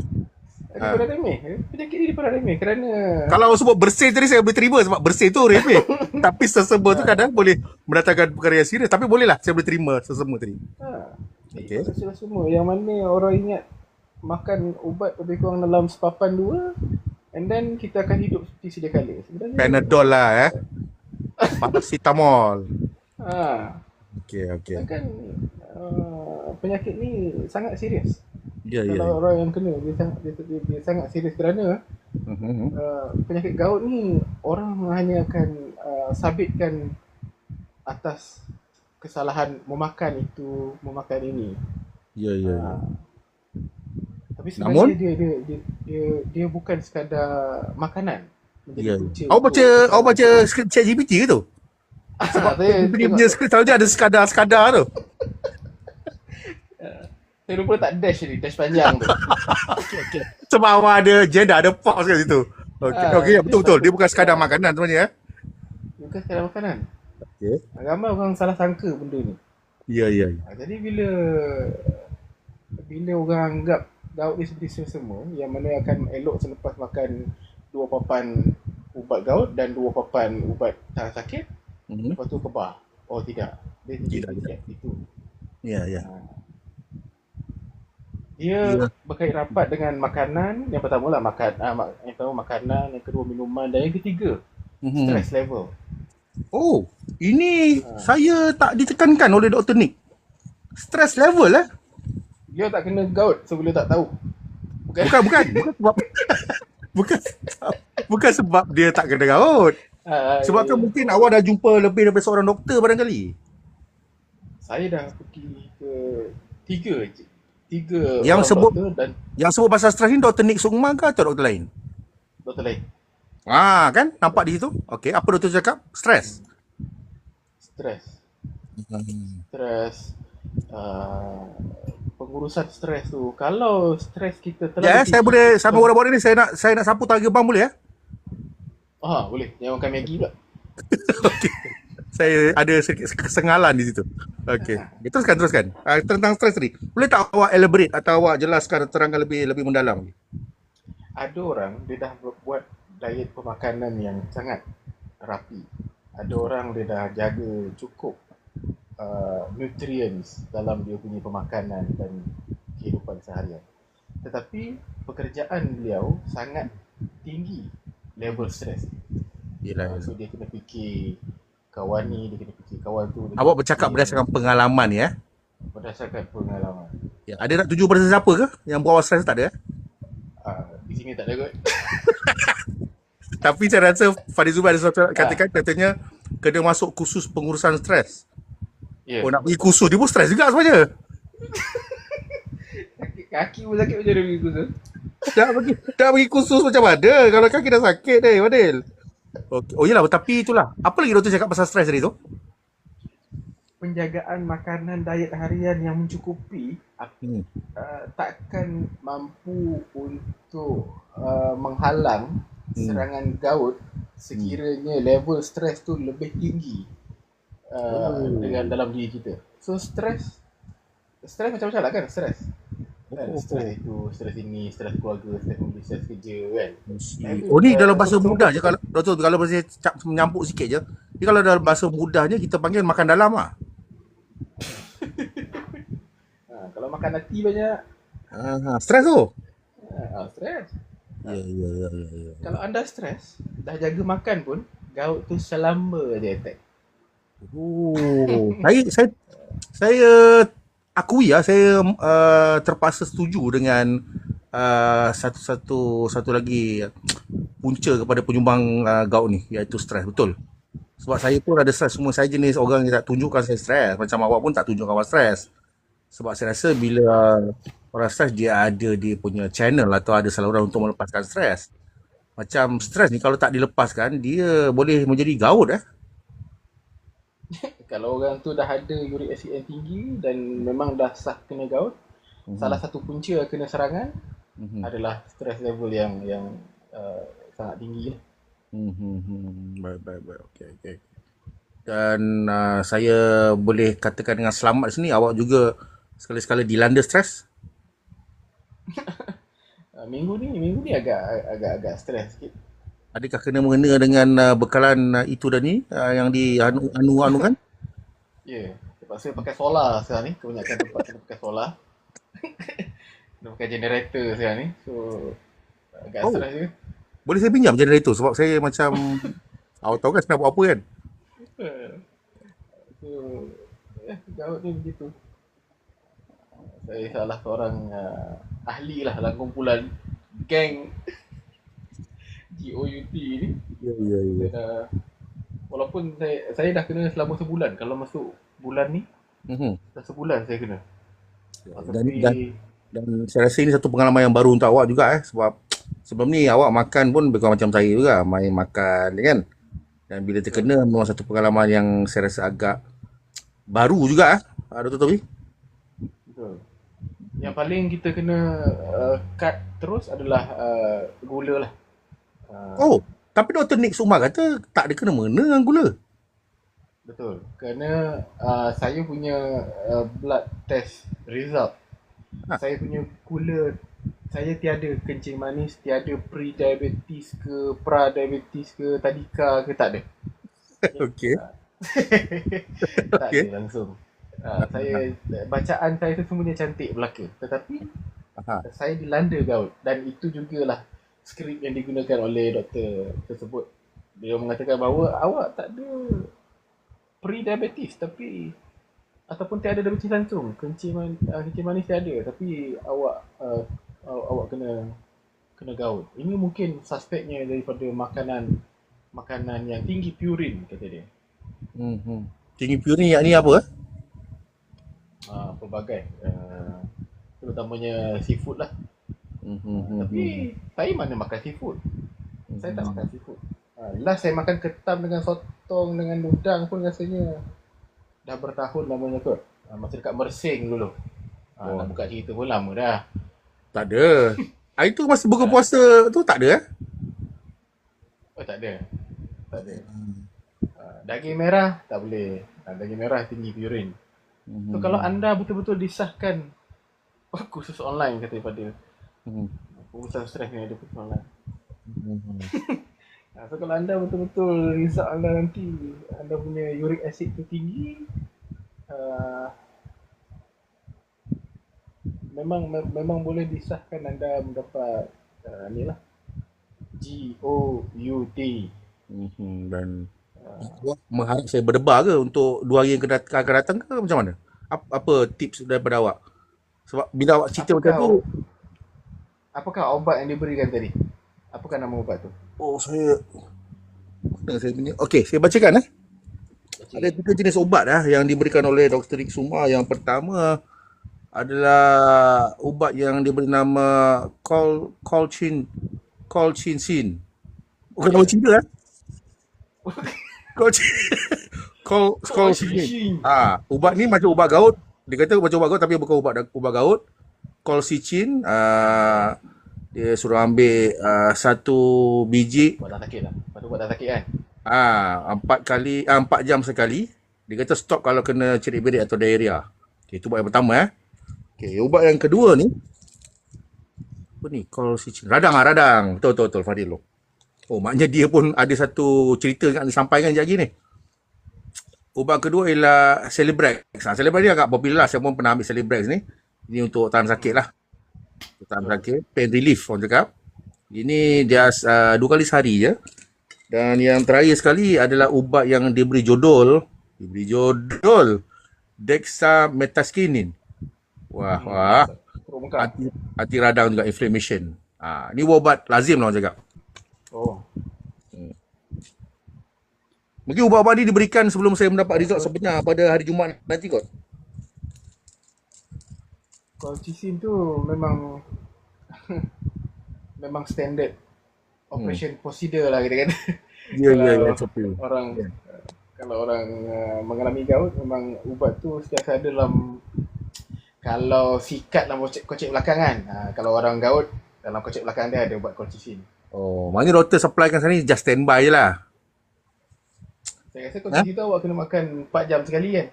Ha. dipandang remeh. Penyakit ni dipandang remeh kerana Kalau awak sebut bersih tadi saya boleh terima sebab bersih tu remeh. Tapi sesama tu kadang boleh mendatangkan perkara yang serius. Tapi bolehlah saya boleh terima sesama tadi. Okey. daripada selsema yang mana orang ingat makan ubat lebih kurang dalam sepapan 2 and then kita akan hidup seperti sedia kala. Sebenarnya Panadol lah Paracetamol. ha, Okey, okey. sedangkan penyakit ni sangat serius. Ya, ya, ya. Kalau orang yang kena dia sangat serius kerana Mhm. penyakit gout ni orang hanya akan sabitkan atas kesalahan memakan itu, memakan ini. Ya, ya, ya. Ah, tapi Namun, sebenarnya dia bukan sekadar makanan menjadi ya, ya. punca Awak untuk baca kesalahan. skrip ChatGPT ke tu? Sebab Saya ChatGPT tengok, punya skrip selalu ada sekadar-sekadar tu. saya lupa letak dash ni, dash panjang tu. Sebab awak ada agenda, ada pause kat situ. Okey, okey, ya, Dia betul-betul. Dia sepatut bukan sekadar makanan sebenarnya. bukan sekadar makanan. Okey. Ramai orang salah sangka benda ni. Ya, ya, ya. Jadi bila orang anggap gout ni seperti selsema yang mana akan elok selepas makan 2 papan ubat gout dan 2 papan ubat tahan sakit, Mhm. lepas tu kebah. Oh tidak, dia Tidak, tidak. tidak itu. Ya, ya. Dia Ya. berkait rapat dengan makanan. Yang pertama lah yang pertama makanan, yang kedua minuman dan yang ketiga Mhm. stress level. Oh, ini saya tak ditekankan oleh Dr. Nick. Stress level Dia tak kena gout sebelum tak tahu. Bukan. Bukan sebab bukan bukan sebab dia tak kena gout. Sebab kan mungkin awak dah jumpa lebih daripada seorang doktor barangkali. Saya dah pergi ke tiga je. Tiga Yang orang sebut doktor dan yang sebut pasal stres ni Dr. Nick Sukma ke atau doktor lain? doktor lain. Kan? Nampak di situ? Okey, apa doktor cakap? Stres. Stres. Pengurusan stres tu. Kalau stres kita Ya, terlalu saya tinggi. boleh sama orang buat ni saya nak sapu tangga bang boleh ya? Boleh. Jangan makan Maggi pula. Saya ada sedikit kesengalan di situ. Okey. Teruskan. Tentang stres tadi. Boleh tak awak elaborate atau awak jelaskan terangkan lebih mendalam? Ada orang dia dah buat diet pemakanan yang sangat rapi. Ada orang dia dah jaga cukup nutrients dalam dia punya pemakanan dan kehidupan seharian. Tetapi pekerjaan beliau sangat tinggi level stres. Yelah. So dia kena fikir kawan ni, dia kena fikir kawan tu. Awak bercakap berdasarkan pengalaman ya? Berdasarkan pengalaman. Ya, ada nak tuju pada sesiapa ke? Yang buat awak stres tak ada? Di sini tak ada kot. Tapi saya rasa Fadi Zubair ada sesuatu katanya kena masuk kursus pengurusan stres. Yeah. Oh, nak pergi kursus dia pun stres juga sebenarnya. Kaki pun sakit macam mana pergi kursus? Dah pergi kursus macam mana kalau kaki dah sakit deh, Fadil. Okay. Oh yelah, tapi itulah. Apa lagi doktor cakap pasal stres tadi tu? Penjagaan makanan diet harian yang mencukupi takkan mampu untuk menghalang serangan gout sekiranya level stres tu lebih tinggi dengan dalam diri kita. So stres macam-macam lah kan, stres. Stres itu, stres ini, stres keluarga, stres mobil, stres kerja kan. Oh ni dalam bahasa mudah je, kalau doktor, kalau saya menyampuk sikit je. Ni kalau dalam bahasa mudahnya kita panggil makan dalam lah. Kalau makan hati banyak, stres tu. Stres. Ya. Kalau anda stres, dah jaga makan pun, gout tu selamba je attack. Oh, saya akui ya, saya terpaksa setuju dengan satu lagi punca kepada penyumbang gout ni, iaitu stres. Betul. Sebab saya pun ada stres. Semua saya jenis orang yang tak tunjukkan saya stres. Macam awak pun tak tunjukkan awak stres. Sebab saya rasa bila orang stres, dia ada dia punya channel atau ada saluran untuk melepaskan stres. Macam stres ni kalau tak dilepaskan, dia boleh menjadi gout Kalau orang tu dah ada uric acid yang tinggi dan memang dah sah kena gout, salah satu punca kena serangan adalah stres level yang sangat tinggi lah. Baik. Okay. Dan saya boleh katakan dengan selamat sini, awak juga sekali-sekala dilanda stres? Minggu ni agak stres sikit. Adakah kena mengena dengan bekalan itu dan ni yang di anu-anu kan? Ya, terpaksa pakai solar sekarang ni. Kebanyakan tempat kena pakai solar. Kena pakai generator sekarang ni. So agak stres juga. Boleh saya pinjam generator sebab saya macam awak tahu kan saya nak buat apa kan? So gout ni begitu. Saya salah seorang ahli lah dalam kumpulan geng GOUT ni. Ya. Walaupun saya dah kena selama sebulan. Kalau masuk bulan ni, dah sebulan saya kena. Dan saya rasa ini satu pengalaman yang baru untuk awak juga sebab sebelum ni awak makan pun bukan macam saya juga, main makan kan. Dan bila terkena memang satu pengalaman yang saya rasa agak baru juga Dr. Tobi. Betul. Yang paling kita kena cut terus adalah gula lah. Tapi Dr. Nick Sumar kata tak ada kena-mena dengan gula. Betul. Kerana saya punya blood test result, saya punya gula, saya tiada kencing manis, tiada pre-diabetes ke, pra-diabetes ke, tadika ke, tak ada. Okey. Tak ada langsung. Saya bacaan saya tu semuanya cantik belaka. Tetapi saya dilanda gout dan itu jugalah skrip yang digunakan oleh doktor tersebut. Dia mengatakan bahawa awak tak ada pre-diabetes tapi ataupun tiada diabetes jantung, kencing manis tiada, tapi awak kena gout. Ini mungkin suspeknya daripada makanan yang tinggi purin, kata dia. Tinggi purin yang ni apa? Pelbagai, terutamanya seafood lah. Tapi saya mana makan seafood. Saya tak makan seafood. Last saya makan ketam dengan sotong dengan udang pun rasanya dah bertahun lamanya kot. Masa dekat Mersing dulu. Nak buka cerita pun lama dah. Tak ada. Itu masa buka puasa tu tak ada Oh tak ada. Daging merah tak boleh. Daging merah tinggi purin. So kalau anda betul-betul disahkan kursus online kata daripada pengurusan stres ni ada kursus online. So kalau anda betul-betul result anda nanti anda punya uric acid tu tinggi, uh, memang boleh disahkan anda mendapat ni lah GOUT. Dan awak mengharap saya berdebar ke untuk 2 hari yang akan datang ke macam mana? Apa tips daripada awak? Sebab bila awak cerita macam tu, Apakah obat yang diberikan tadi? Apakah nama ubat tu? Okey, saya bacakan. Ada 3 jenis obat yang diberikan oleh Dr. Rik Suma. Yang pertama adalah ubat yang diberi nama colchicine. Bukan nama Cina colchicine. Ubat ni macam ubat gaut. Dia kata macam ubat gaut tapi bukan ubat gaut. Colchicine, dia suruh ambil 1 biji. Buat tak sakit lah. Lepas tu buat tak sakit kan? 4 jam sekali. Dia kata stop kalau kena cerit berit atau diarrhea. Okay, itu ubat yang pertama. Okay, ubat yang kedua ni apa ni? Colchicine. Radang. Betul Fadil. Oh, maknanya dia pun ada satu cerita nak disampaikan sekejap lagi ni. Ubat kedua ialah Celebrex. Celebrex ni agak popular lah. Saya pun pernah ambil Celebrex ni. Ini untuk tahan sakit lah. Tahan sakit. Pain relief orang cakap. Ini dia 2 kali sehari je. Dan yang terakhir sekali adalah ubat yang diberi jodol. Dexamethasone. Wah. Hati radang juga, inflammation. Ni ubat lazim lah orang cakap. Mungkin ubat-ubat ni diberikan sebelum saya mendapat result sebenar pada hari Jumaat nanti kot. Colchicine tu memang memang standard operation procedure lah kita kata. Ya, Kalau orang mengalami gout, memang ubat tu sentiasa ada dalam, kalau sikat dalam kocek belakang kan. Kalau orang gout, dalam kocek belakang dia ada ubat colchicine. Oh, maknanya doktor supplykan sana ni just standby je lah. Saya rasa colchicine tu awak kena makan 4 jam sekali kan.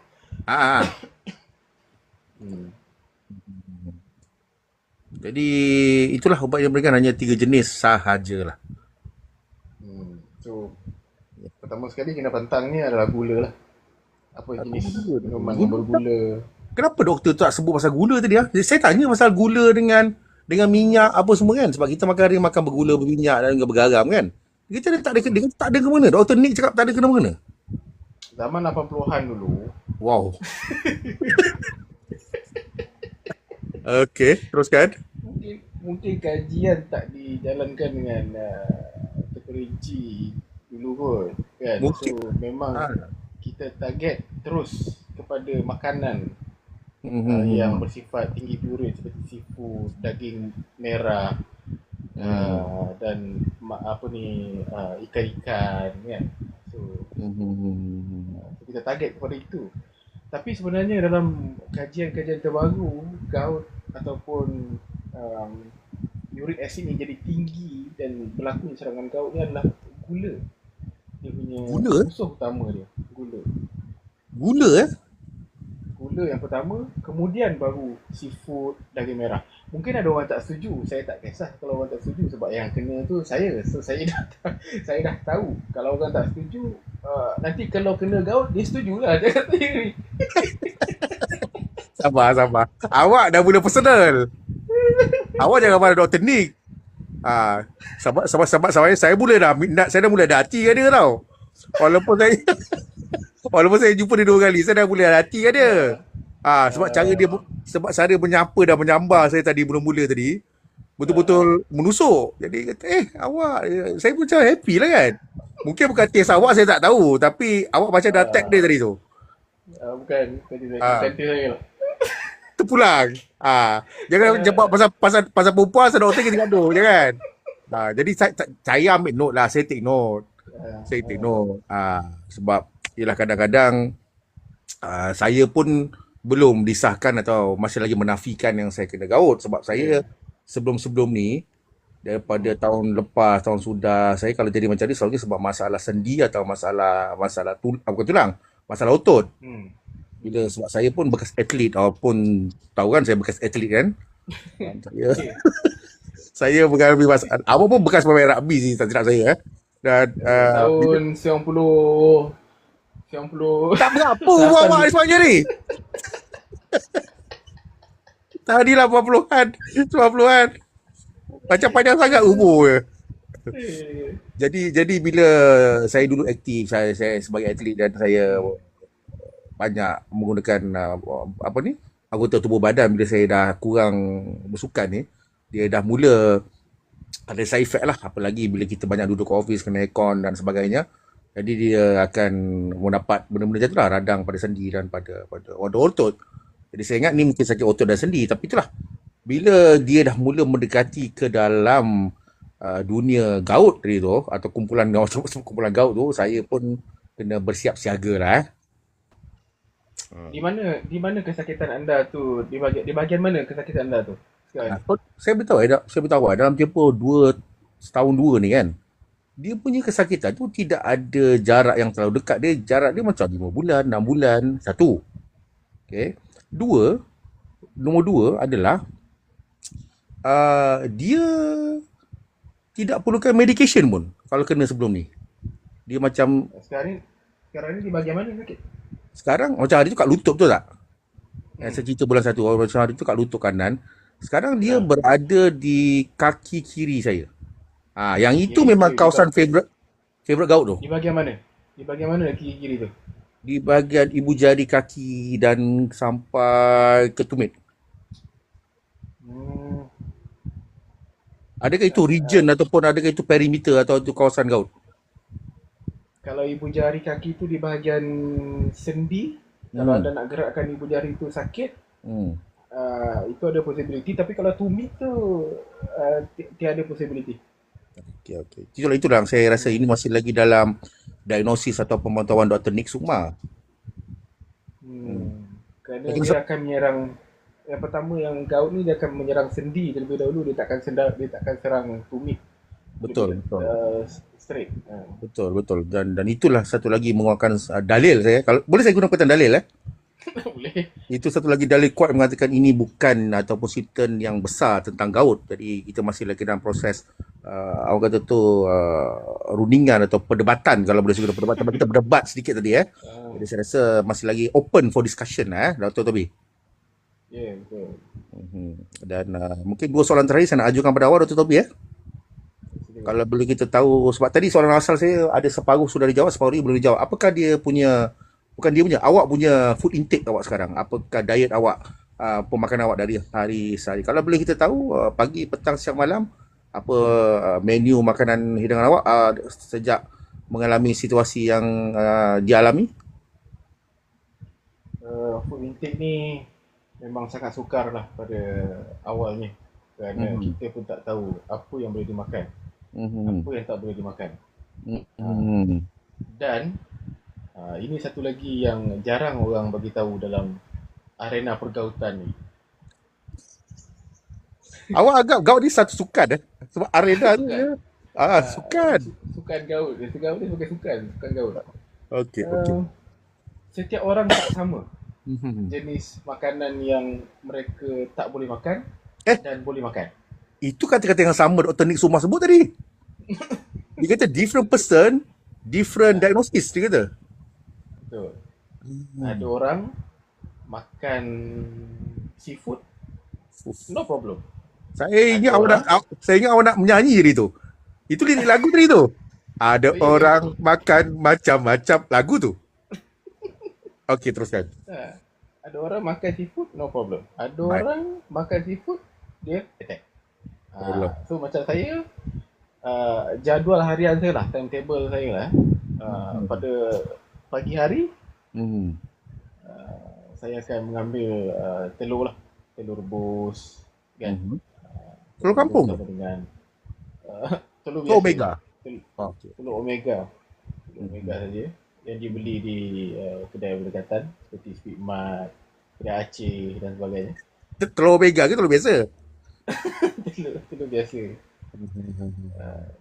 Jadi itulah ubat yang diberikan, hanya 3 jenis sahajalah. So pertama sekali kena pantang ni adalah gula lah. Apa jenis minuman yang bergula. Kenapa doktor tak sebut pasal gula tadi? Saya tanya pasal gula dengan minyak apa semua kan. Sebab kita makan hari makan bergula, berminyak dan bergaram kan. Dia kata tak ada kena-mengena. Dr. Nick cakap tak ada kena-mengena. Zaman 80-an dulu. Wow. Okey, teruskan. Mungkin kajian tak dijalankan dengan terperinci dulu kot kan. Mungkin. So memang kita target terus kepada makanan yang bersifat tinggi purin seperti seafood, daging merah, dan ikan-ikan kan. So kita target kepada itu. Tapi sebenarnya dalam kajian-kajian terbaru, gout ataupun uric acid ni jadi tinggi dan berlaku serangan gout ni adalah gula. Dia punya musuh utama dia, gula. Gula yang pertama, kemudian baru seafood, daging merah. Mungkin ada orang tak setuju, saya tak kisah kalau orang tak setuju sebab yang kena tu saya. So saya dah tahu. Kalau orang tak setuju, nanti kalau kena gout dia setujulah, dia kata ni. Sabar. Awak dah mula personal. Awak jangan marah Dr. Nick. Sabar, saya mula dah minat, saya dah mula ada hati kan dia tau. Walaupun saya jumpa dia 2 kali, saya dah mula ada hati kan dia. Sebab cara menyapa dan menyambar saya tadi mula-mula tadi betul-betul menusuk. Jadi kata awak, saya pun macam happy lah kan. Mungkin bukan taste awak saya tak tahu, tapi awak macam dah tag dia tadi tu. Bukan, tadi saya saya lah. Terpulang. Jangan jawab pasal perempuan pasal doktor kita gaduh, jangan. Jadi saya ambil note lah, saya take note. Sebab ialah kadang-kadang saya pun belum disahkan atau masih lagi menafikan yang saya kena gout. Sebab saya sebelum-sebelum ni, daripada tahun lepas, tahun sudah, saya kalau jadi macam ni selalu sebab masalah sendi atau masalah bukan tulang, masalah otot. Sebab saya pun bekas atlet, walaupun tahu kan saya bekas atlet kan. Saya mengalami masalah. Awak pun bekas pemain rugby sih, tak silap saya. Dan tahun 90 90. Tak berapa awak sebenarnya ni. Tadi 80-an, 90-an. Macam panjang sangat umur je. Jadi bila saya dulu aktif, saya sebagai atlet dan saya banyak menggunakan apa ni, anggota tubuh badan, bila saya dah kurang bersukan ni, dia dah mula ada side effect lah, apalagi bila kita banyak duduk kat office, kena aircon dan sebagainya. Jadi dia akan mendapat benda-benda macam tu lah, radang pada sendi dan pada otot. Jadi saya ingat ni mungkin sakit otot dan sendi, tapi itulah, bila dia dah mula mendekati ke dalam dunia gout tadi tu, atau kumpulan gout tu, saya pun kena bersiap siaga lah. Di mana kesakitan anda tu? Di bahagian mana kesakitan anda tu? Sekarang. Saya beritahu dalam tempoh 2 setahun 2 ni kan, dia punya kesakitan tu tidak ada jarak yang terlalu dekat. Jarak dia macam 5 bulan, 6 bulan. Satu. Okay. Nombor dua adalah dia tidak perlukan medication pun kalau kena sebelum ni. Dia macam sekarang ni di bahagian mana sakit? Sekarang macam hari tu kat lutut, betul tak? Saya cerita bulan 1, macam hari tu kat lutut kanan. Sekarang dia berada di kaki kiri saya. Yang itu memang kawasan favorite gout tu. Di bahagian mana? Di bahagian mana kaki kiri tu? Di bahagian ibu jari kaki dan sampai ke tumit. Adakah itu region ataupun adakah itu perimeter atau itu kawasan gout? Kalau ibu jari kaki tu di bahagian sendi, kalau anda nak gerakkan ibu jari tu sakit, itu ada possibility. Tapi kalau tumit tu tiada possibility. Okay. Itulah saya rasa ini masih lagi dalam diagnosis atau pemantauan Dr. Nick Sukma. Kerana dia akan menyerang, yang pertama yang gout ni dia akan menyerang sendi terlebih dahulu, dia takkan serang tumit. Betul. Straight. Betul. Dan itulah satu lagi menguatkan dalil saya. Kalau boleh saya guna perkataan dalil Boleh. Itu satu lagi dalil kuat mengatakan ini bukan ataupun simptom yang besar tentang gout. Jadi kita masih lagi dalam proses orang kata tu rundingan atau perdebatan, kalau boleh sebut perdebatan. Kita berdebat sedikit tadi Jadi saya rasa masih lagi open for discussion Dr. Toby. Ya, betul. Dan mungkin 2 soalan terakhir saya nak ajukan pada awak, Dr. Toby Kalau boleh kita tahu, sebab tadi soalan asal saya ada separuh sudah dijawab, separuh belum dijawab. Apakah awak punya food intake awak sekarang? Apakah diet awak, pemakanan awak dari hari sehari? Kalau boleh kita tahu, pagi, petang, siang, malam, apa menu makanan hidangan awak sejak mengalami situasi yang dialami? Food intake ni memang sangat sukar lah pada awalnya. Kerana kita pun tak tahu apa yang boleh dimakan. Apa yang tak boleh dimakan. Dan ini satu lagi yang jarang orang bagi tahu dalam arena pergautan ni. Awak agak gout ni satu sukan sebab arena tu sukan. Sukan gaut. Gaut ni bukan sukan gaut. Okey. Setiap orang tak sama. Jenis makanan yang mereka tak boleh makan dan boleh makan. Itu kata-kata yang sama Dr. Nick Sukma sebut tadi. Dia kata different person, different diagnosis, dia kata. Betul. Ada orang makan seafood, no problem. Saya ingat awak nak menyanyi tadi tu. Itu lirik lagu tadi tu. Ada orang makan macam-macam lagu tu. Okey, teruskan. Ada orang makan seafood, no problem. Ada orang makan seafood, dia attack. So macam saya, jadual harian saya lah, timetable saya lah. Pada pagi hari, saya akan mengambil telur lah. Telur rebus, kan. Telur kampung? Dengan telur biasa. Omega? Telur omega. Telur omega saja. Yang dibeli di kedai berdekatan seperti Speedmart, kedai Aceh dan sebagainya. Telur omega ke telur biasa? telur biasa.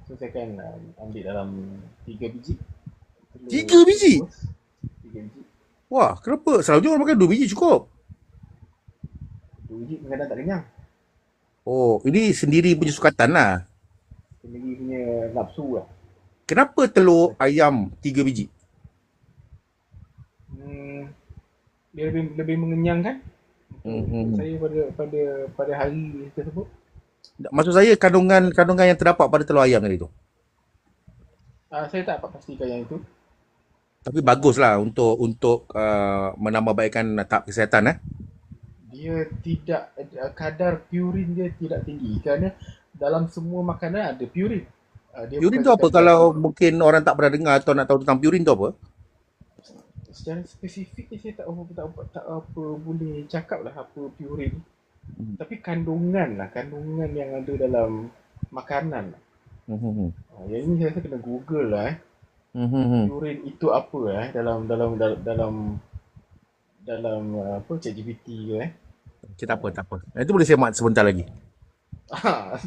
So saya akan ambil dalam 3 biji. 3 biji? 3 biji. Wah, kenapa? Selalunya orang makan 2 biji cukup. 2 biji kadang tak kenyang. Oh, ini sendiri punya sukatan lah. Sendiri punya nafsu lah. Kenapa telur ayam 3 biji? dia lebih mengenyangkan untuk Mhm. saya pada hari tersebut. Maksud saya kandungan yang terdapat pada telur ayam tadi tu. Saya tak dapat pastikan yang itu. Tapi baguslah untuk menambahbaikkan tahap kesihatan Dia tidak, kadar purin dia tidak tinggi kerana dalam semua makanan ada purin. Dia Purin bukan tu apa? sekadar Kalau mungkin orang tak pernah dengar atau nak tahu tentang purin tu apa? secara spesifik ni saya tak apa boleh cakap lah apa purin. Tapi kandungan lah, kandungan yang ada dalam makanan. Mhm. Yang ini saya rasa kena Google lah Mhm. Purin itu apa dalam apa ChatGPT ke Okay, tak apa, tak apa. Itu boleh semak sebentar lagi.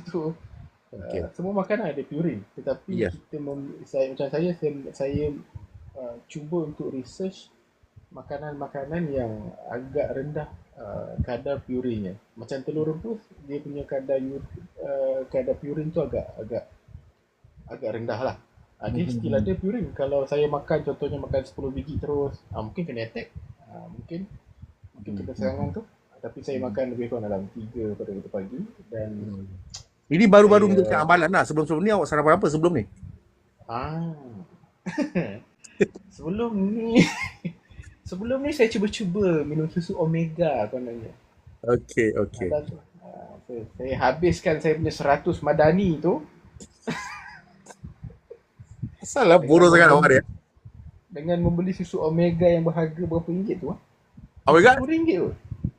Itu Okey. semua makanan ada purin, tetapi Ya. saya macam saya cuba untuk research makanan-makanan yang agak rendah kadar purinnya. Macam telur rebus, dia punya kadar purin tu agak agak agak rendah lah. Dia still Mhm. ada purin. Kalau saya makan, contohnya makan 10 biji terus, mungkin kena attack. Mungkin kena serangan tu. Tapi saya makan lebih kurang dalam 3 pada waktu pagi. Dan Ini baru-baru saya menjadi amalan lah. Sebelum-sebelum ni awak sarapan apa sebelum ni? ah sebelum ni sebelum ni saya cuba-cuba minum susu omega kononnya. Okey, okey. Dan saya habiskan saya punya 100 madani tu Asal lah dengan boros sangat awak dia. membeli susu omega yang berharga berapa ringgit tu Awak ingat? RM40 tu.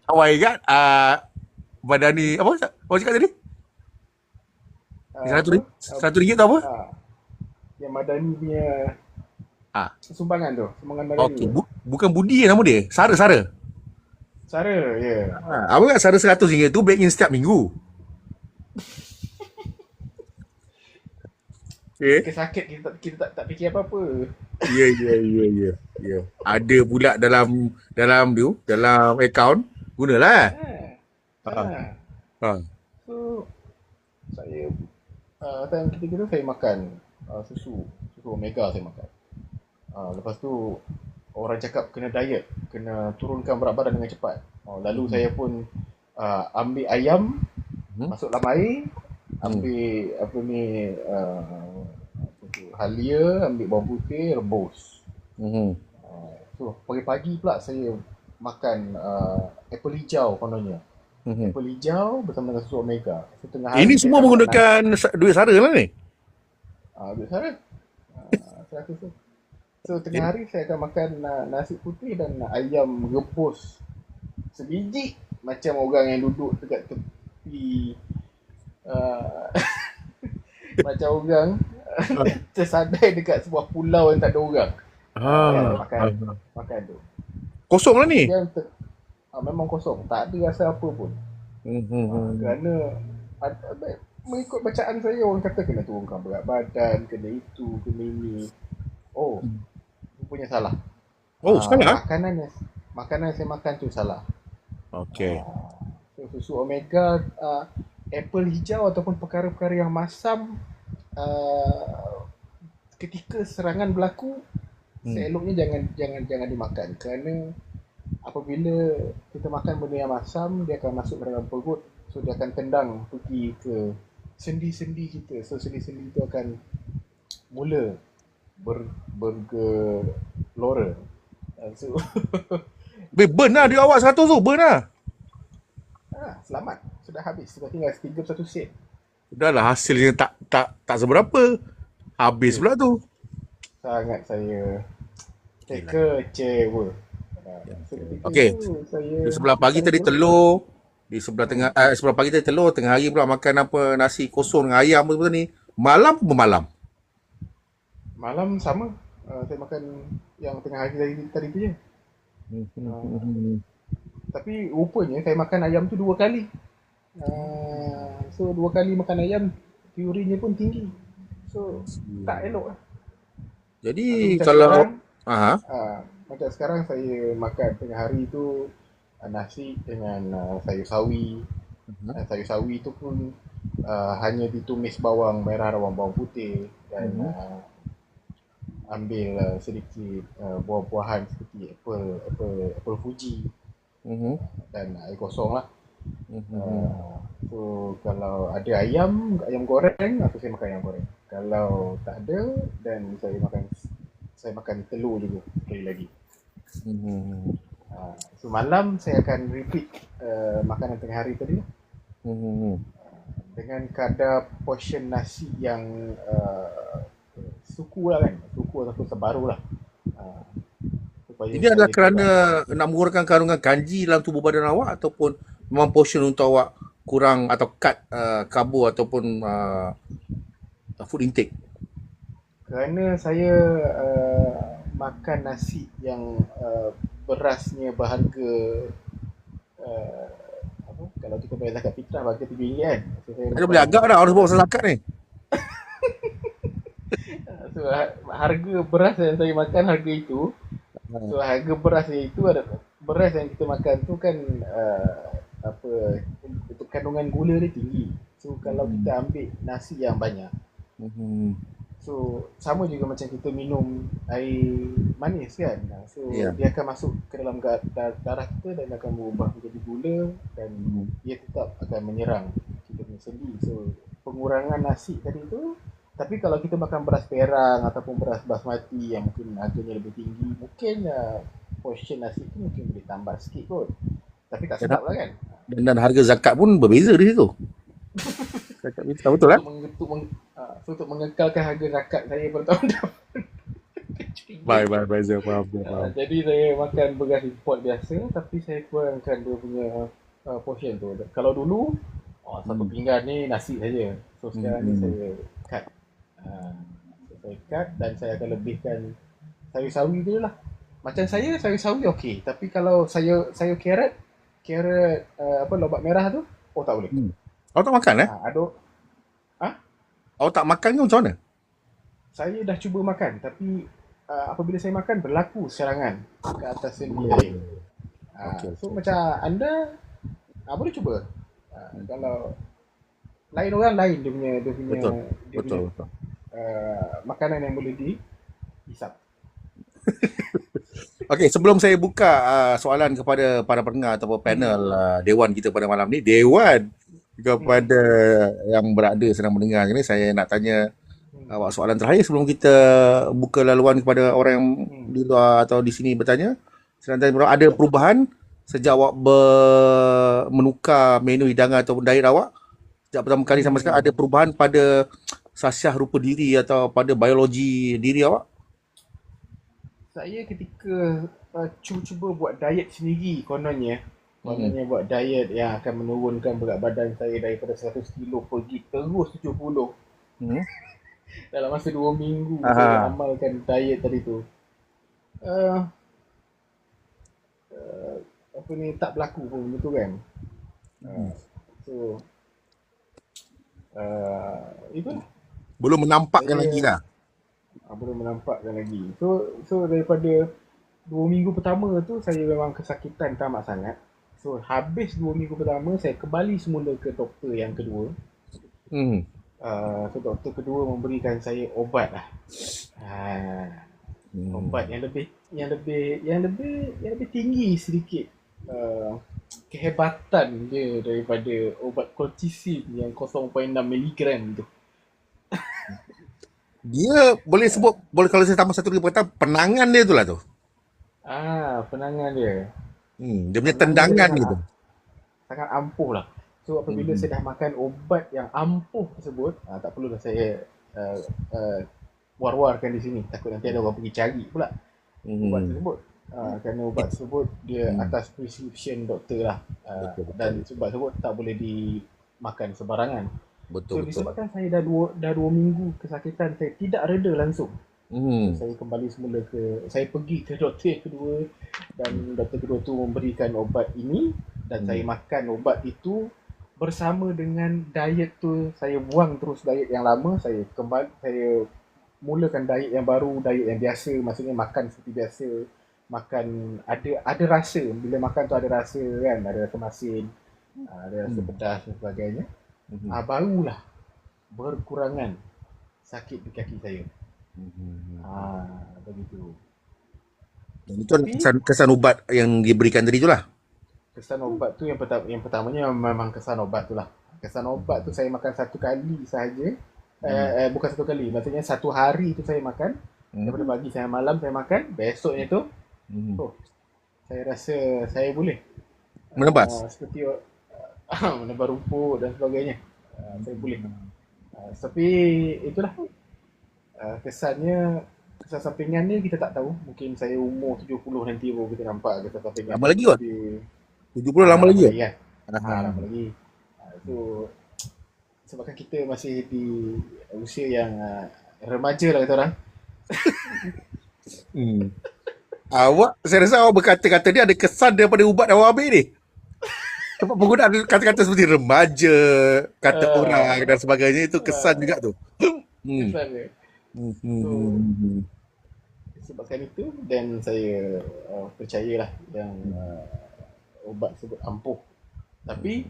Awak ingat Madani apa? Awak cakap tadi? Apa? Satu ringgit tu apa? Ah, yang madani punya Ah, sumbangan madani okey. tu. Bukan Budi nama dia. Sara, Sara. Sara, ya. Apa kat Sara RM100 tu back in setiap minggu. Ketika Okey. sakit kita tak fikir apa-apa. Ya, ya, ya, ya. Ya. Ada pula dalam akaun. Gunalah. Ah, Ha. ah. Ha. So saya time ketika tu saya makan susu omega saya makan. Lepas tu orang cakap kena diet, kena turunkan berat badan dengan cepat. Lalu saya pun ambil ayam, Hmm. masuk dalam air, ambil apa ni halia, ambil bawang putih, rebus. Hmm. So pagi-pagi pula saya makan apple hijau kononnya. Hmm. Apple hijau bersama dengan susu omega. So tengah Ini hari saya semua akan makan nasi. menggunakan duit Sara lah ni. Duit Sarah. 100 tu. So tengah Okay. hari saya akan makan nasi putih dan ayam rebus sebiji macam orang yang duduk dekat tepi uh, macam orang tersadai dekat sebuah pulau yang tak ada orang. Kan Ah. makan tu. Kosong lah ni. Dia memang kosong, tak ada rasa apa pun. Kerana mengikut bacaan saya orang kata kena turunkan berat badan, kena itu, kena ini. Oh, rupanya salah. Oh, salah. Makanan yang saya makan tu salah. Okey. So, susu omega, apple hijau ataupun perkara-perkara yang masam ketika serangan berlaku, seeloknya jangan dimakan kerana apabila kita makan benda yang masam, dia akan masuk ke dalam perut, so dia akan tendang pergi ke sendi-sendi kita. So sendi-sendi itu akan mula bergelora. So Burn lah dia awak 100 tu. Burn lah. selamat, sudah habis, sudah tinggal 31 sen. Dah lah hasilnya tak seberapa. Habis pula tu. Sangat saya kecewa. Okey. Di sebelah pagi tadi telur. Di sebelah tengah sebelah pagi tadi telur, tengah hari pula makan apa nasi kosong dengan ayam apa ni. Malam pun malam. Malam sama. Saya makan yang tengah hari tadi tu je. Tapi rupanya saya makan ayam tu 2 kali. So 2 kali makan ayam, purinnya pun tinggi. So tak elok lah. Jadi Macam kalau sekarang, macam sekarang saya makan tengah hari tu nasi dengan sayur sawi. Sayur sawi tu pun hanya ditumis bawang merah dan bawang putih dan ambil sedikit buah-buahan seperti apple Fuji Mhm. dan air kosong lah. Mhm. So kalau ada ayam goreng, saya makan ayam goreng. Kalau tak ada, dan saya makan telur juga sekali lagi. Mhm. So malam saya akan repeat makanan tengah hari tadi lah, Mhm. dengan kadar portion nasi yang suku lah kan, suku ataupun separuh lah, supaya Ini adalah saya kerana tidak nak mengurangkan kandungan kanji dalam tubuh badan awak ataupun memang portion untuk awak kurang atau cut karbo ataupun food intake. kerana saya makan nasi yang berasnya berharga uh, apa, kalau kita bayar zakat fitrah harga RM7 kan. So saya Ada makan boleh agak dah orang sebut pasal zakat ni. so, harga beras yang saya makan harga itu. So harga beras itu ada beras yang kita makan tu kan apa, untuk kandungan gula dia tinggi. So kalau kita ambil nasi yang banyak, Mhm. so sama juga macam kita minum air manis kan. So Ya. dia akan masuk ke dalam darah kita dan akan berubah menjadi gula, dan dia tetap akan menyerang kita punya sendi. So pengurangan nasi tadi tu. Tapi kalau kita makan beras perang ataupun beras basmati yang mungkin harganya lebih tinggi, mungkin portion nasi tu mungkin boleh tambah sikit kot. Tapi tak sedap lah kan. Dan harga zakat pun berbeza di situ. Zakat fitrah betul Untuk untuk mengekalkan harga zakat saya pada tahun depan. Bye, Zul. Faham. Jadi saya makan beras import biasa, tapi saya kurangkan dia punya portion tu. Kalau dulu satu pinggan ni nasi saja. So sekarang ni saya cut. Saya cut dan saya akan lebihkan sayur sawi tu lah. Macam saya sayur sawi okey, tapi kalau sayur carrot apa, lobak merah tu, tak boleh. Awak tak makan Aduk. Awak tak makan ke macam mana? Saya dah cuba makan, tapi apabila saya makan berlaku serangan ke atas sendi saya. So macam anda boleh cuba. Kalau lain orang lain dia punya Betul. makanan yang boleh dihisap. Okey, sebelum saya buka soalan kepada para pendengar ataupun panel Dewan kita pada malam ni, Dewan kepada yang berada sedang mendengar ni, saya nak tanya awak soalan terakhir sebelum kita buka laluan kepada orang yang di luar atau di sini bertanya. Saya nak tanya, ada perubahan sejak awak menukar menu hidangan ataupun diet awak sejak pertama kali sampai sekarang? Ada perubahan pada sasiah rupa diri atau pada biologi diri awak? Saya ketika cuba buat diet sendiri, kononnya buat diet yang akan menurunkan berat badan saya daripada 100 kilo pergi terus 70 dalam masa 2 minggu. Saya amalkan diet tadi tu, apa ni, tak berlaku pun betul kan. So itulah, belum menampakkan lagi lah. Belum menampakkan lagi. So daripada 2 minggu pertama tu saya memang kesakitan tamat sangat. So habis 2 minggu pertama saya kembali semula ke doktor yang kedua. So doktor kedua memberikan saya obat lah. Obat yang lebih tinggi sedikit kehebatan dia daripada obat colchicine yang 0.6 mg tu. Dia boleh sebut, kalau saya tambah satu lagi perkataan, penangan dia tu lah tu. Penangan dia. Dia punya tendangan gitu. Sangat ampuh lah. So apabila saya dah makan obat yang ampuh tersebut, tak perlulah saya war-warkan di sini. Takut nanti ada orang pergi cari pula ubat tersebut. Kerana ubat tersebut dia atas prescription doktor lah. Dan ubat tersebut tak boleh dimakan sebarangan. Betul. Disebabkan saya dah 2 minggu kesakitan saya tidak reda langsung. Saya kembali semula saya pergi ke doktor yang kedua, dan doktor kedua tu memberikan obat ini, dan saya makan obat itu bersama dengan diet tu. Saya buang terus diet yang lama, saya mulakan diet yang baru, diet yang biasa, maksudnya makan seperti biasa, makan ada rasa, bila makan tu ada rasa kan, ada rasa masin, ada rasa pedas dan sebagainya. Barulah berkurangan sakit di kaki saya. Begitu. Dan itu adalah Tapi kesan ubat yang diberikan tadi itulah. kesan obat tu yang pertamanya memang kesan obat tu lah. Kesan obat tu saya makan satu kali sahaja. Hmm. Bukan satu kali, maksudnya satu hari tu saya makan. Daripada Hmm. pagi sampai malam saya makan. Besoknya tu, Hmm. oh, saya rasa saya boleh. Menebas. Seperti menebar rumput dan sebagainya. Saya boleh. Tapi itulah kesannya, kesan sampingan ni kita tak tahu. Mungkin saya umur 70 nanti baru kita nampak kesan sampingan Lama tu. lagi kot. Tapi 70 lama lagi lama kot. lagi kan. Lama lagi. Itu sebabkan kita masih di usia yang remaja lah kata orang. Hmm. Saya rasa awak berkata-kata ni ada kesan daripada ubat yang awak ambil ni. Sebab penggunaan kata-kata seperti remaja, kata orang dan sebagainya, itu kesan juga tu. Hmm. Kesan dia. So Hmm. sebabkan itu dan saya percayalah yang ubat tersebut ampuh. Tapi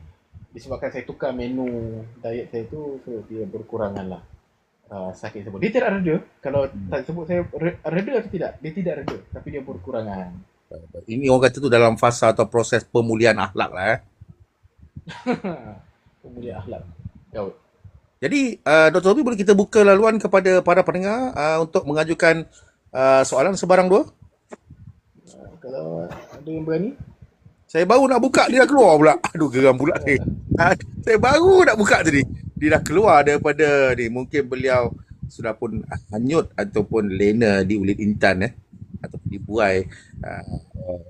disebabkan saya tukar menu diet saya tu, so dia berkurangan lah sakit tersebut. Dia tidak reda. Kalau tak sebut saya reda atau tidak, dia tidak reda, tapi dia berkurangan. Ini orang kata tu dalam fasa atau proses pemulihan akhlak lah. Kemudian akhlak. Gaut. Jadi, Dr. Tobi, boleh kita buka laluan kepada para pendengar untuk mengajukan soalan sebarang dua? Kalau ada yang berani, Saya baru nak buka, dia dah keluar pula. Aduh, geram pula ni. Saya baru nak buka tadi. Dia dah keluar daripada ni. Mungkin beliau sudah pun hanyut ataupun lena di ulit intan atau dibuai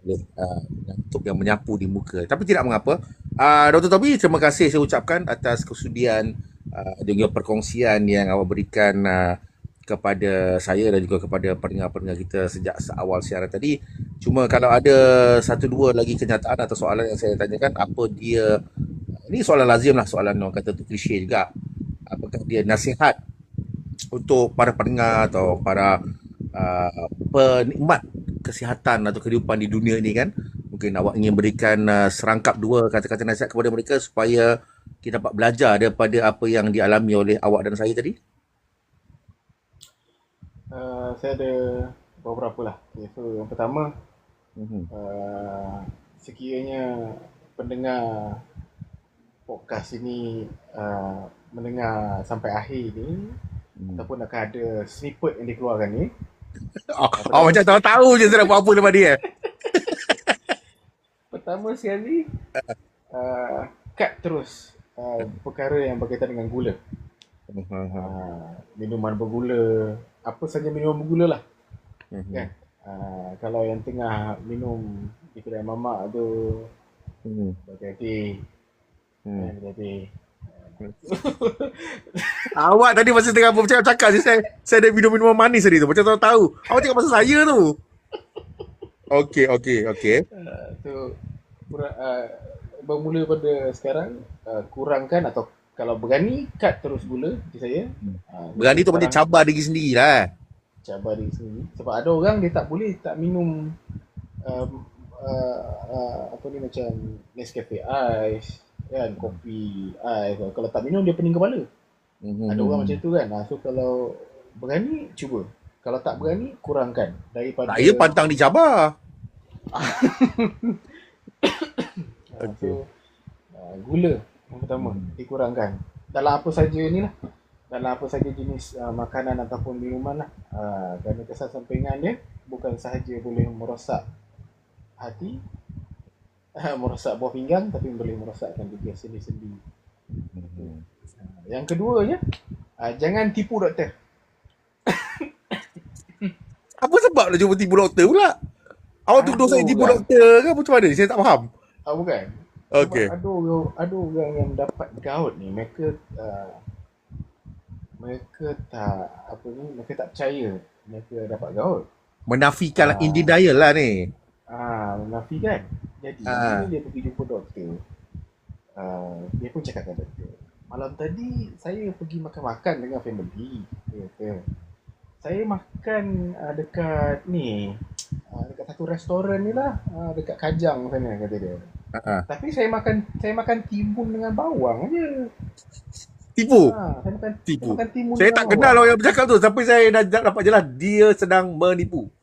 oleh ngantuk yang menyapu di muka. Tapi tidak mengapa. Dr. Tobi, terima kasih saya ucapkan atas kesudian dan juga perkongsian yang awak berikan kepada saya dan juga kepada pendengar-pendengar kita sejak seawal siaran tadi. Cuma kalau ada satu dua lagi kenyataan atau soalan yang saya tanyakan, apa dia, ini soalan lazim lah, soalan orang kata tu klise juga. Apakah dia nasihat untuk para pendengar atau para penikmat kesihatan atau kehidupan di dunia ni kan? Mungkin awak ingin berikan serangkap dua kata-kata nasihat kepada mereka supaya kita dapat belajar daripada apa yang dialami oleh awak dan saya tadi. saya ada beberapa lah. Okay, so yang pertama, sekiranya pendengar podcast ini mendengar sampai akhir ni, ataupun akan ada snippet yang dikeluarkan ni, Macam tahu-tahu je saya nak buat apa lepas dia. pertama sekali cut terus perkara yang berkaitan dengan gula. Minuman bergula, apa saja minuman bergula lah kan. Kalau yang tengah minum di kedai mamak tu, berhati-hati. Berhati-hati. Awak tadi masa tengah bercakap-cakap saya ada minum-minuman manis tadi tu. Macam tahu-tahu. Awak cakap pasal saya tu. Okey. So bermula pada sekarang, kurangkan atau kalau berani cut terus gula seperti saya. Berani tu macam cabar diri sendiri lah. Cabar diri sendiri. Sebab ada orang dia tak boleh tak minum apa ni, macam Nescafe Ice kan, kopi ais. Kalau tak minum dia pening kepala. Ada orang macam tu kan. So kalau berani cuba. Kalau tak berani kurangkan daripada Saya pantang dicabar. So gula yang pertama dikurangkan. Dalam apa saja ni lah. Dalam apa saja jenis makanan ataupun minuman lah. Kerana kesan sampingan dia bukan sahaja boleh merosak hati, merosak buah pinggang, tapi boleh merosakkan juga sendi-sendi. Yang keduanya, jangan tipu doktor. Apa sebab nak cuba tipu doktor pula? Awak tuduh saya tipu doktor ke macam mana? Saya tak faham. Bukan. Okey. Ada orang yang dapat gout ni, mereka tak percaya mereka dapat gout. Menafikan in denial lah ni. Menafikan. Jadi bila dia pergi jumpa doktor, dia pun cakap dengan doktor, malam tadi saya pergi makan-makan dengan family. Saya makan dekat ni, dekat satu restoran ni lah, dekat Kajang sana, kata dia. Tapi saya makan timun dengan bawang je. Tipu. Saya Tipu. makan timun Saya dengan tak kenal bawang. orang yang bercakap tu. Sampai saya dah dapat jelas dia sedang menipu.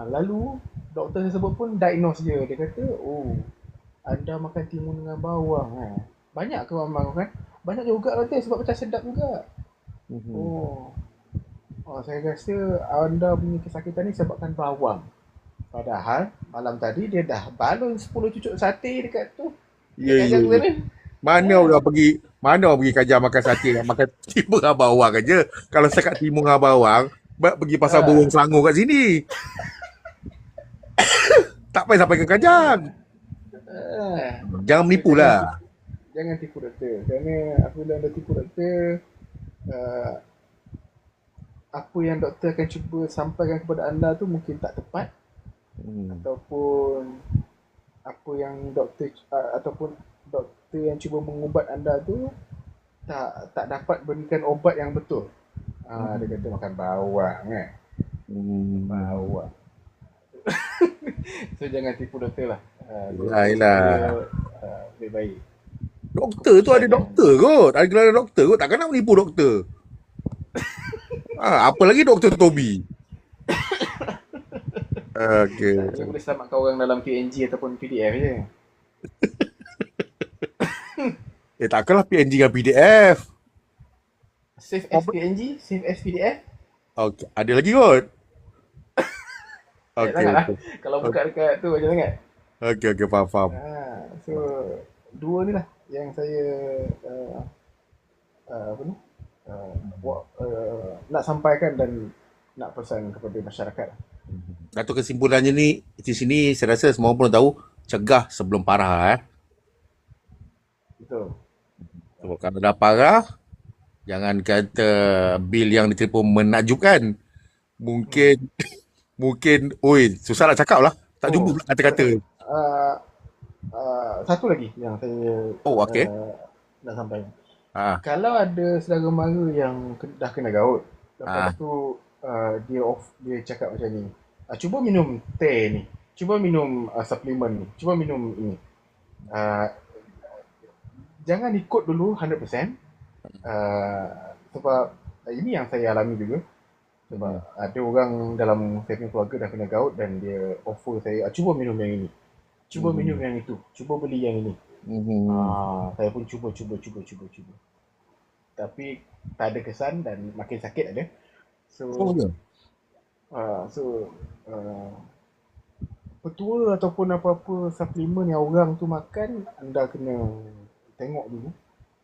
Lalu doktor saya sebut pun diagnose dia. Dia kata, oh, anda makan timun dengan bawang. Banyak ke memang kan? Banyak juga kata sebab macam sedap juga. Oh, saya rasa anda punya kesakitan ni sebabkan bawang. Padahal malam tadi dia dah balun 10 cucuk sate dekat tu. Ya, Dekat ya, kajang tu ya. sana. Mana orang pergi kajar makan sate nak makan timun dengan bawang aja. Kalau cakap timun dengan bawang, pergi pasar burung Selangor kat sini. Tak payah sampai ke kajang. Ah, Jangan menipu lah. Jangan tipu doktor. Kerana apabila anda tipu doktor, uh, apa yang doktor akan cuba sampaikan kepada anda tu mungkin tak tepat, ataupun apa yang doktor ataupun doktor yang cuba mengubat anda tu tak dapat berikan obat yang betul. Dia kata makan bawang kan. Bawang. So jangan tipu doktor lah. Yalah. Lebih baik. Doktor tu ada doktor kot. Ada gelar doktor kot. Takkan nak menipu doktor. Apa lagi Doktor Toby. Okay. Saya boleh selamatkan orang dalam PNG ataupun PDF je. Takkanlah PNG dengan PDF. Save as PNG, save as PDF. Okay. Ada lagi kot. Okay. Sangatlah. Kalau buka dekat tu macam sangat. Okay, faham. So, dua ni lah yang saya nak sampaikan dan nak pesan kepada masyarakat. Datuk, kesimpulannya ni di sini saya rasa semua orang pun tahu, cegah sebelum parah. Betul. So, kalau dah parah, jangan kata bil yang diterima menakjubkan. Mungkin susah nak cakap lah. Tak jumpa pula kata-kata. Satu lagi yang saya Okay. nak sampaikan. Kalau Kalau ada saudara mara yang dah kena gout, lepas tu dia cakap macam ni, cuba minum teh ni, cuba minum suplemen ni, cuba minum ini. Jangan ikut dulu 100%, sebab ini yang saya alami juga. Sebab ada orang dalam saya punya keluarga dah kena gout dan dia offer saya, cuba minum yang ini, cuba minum yang itu, cuba beli yang ini. Saya pun cuba. Tapi tak ada kesan dan makin sakit ada. Petua ataupun apa-apa suplemen yang orang tu makan, anda kena tengok dulu.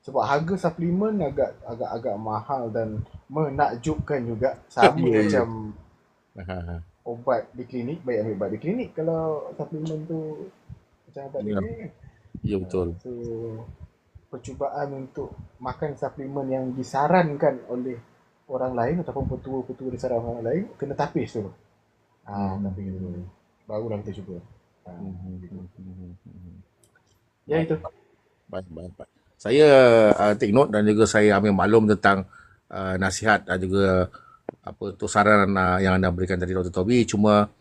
Sebab harga suplemen agak mahal dan menakjubkan juga. Sama macam obat di klinik, baik ambil ubat di klinik kalau suplemen tu macam ubat di klinik kan. Ya, betul. So, percubaan untuk makan suplemen yang disarankan oleh orang lain ataupun petua-petua disarankan orang lain, kena tapis dulu. Tapis dulu. Barulah kita cuba. Ya, itu. Baik. Saya take note dan juga saya ambil maklum tentang nasihat dan juga saran yang anda berikan tadi Dr. Toby. Cuma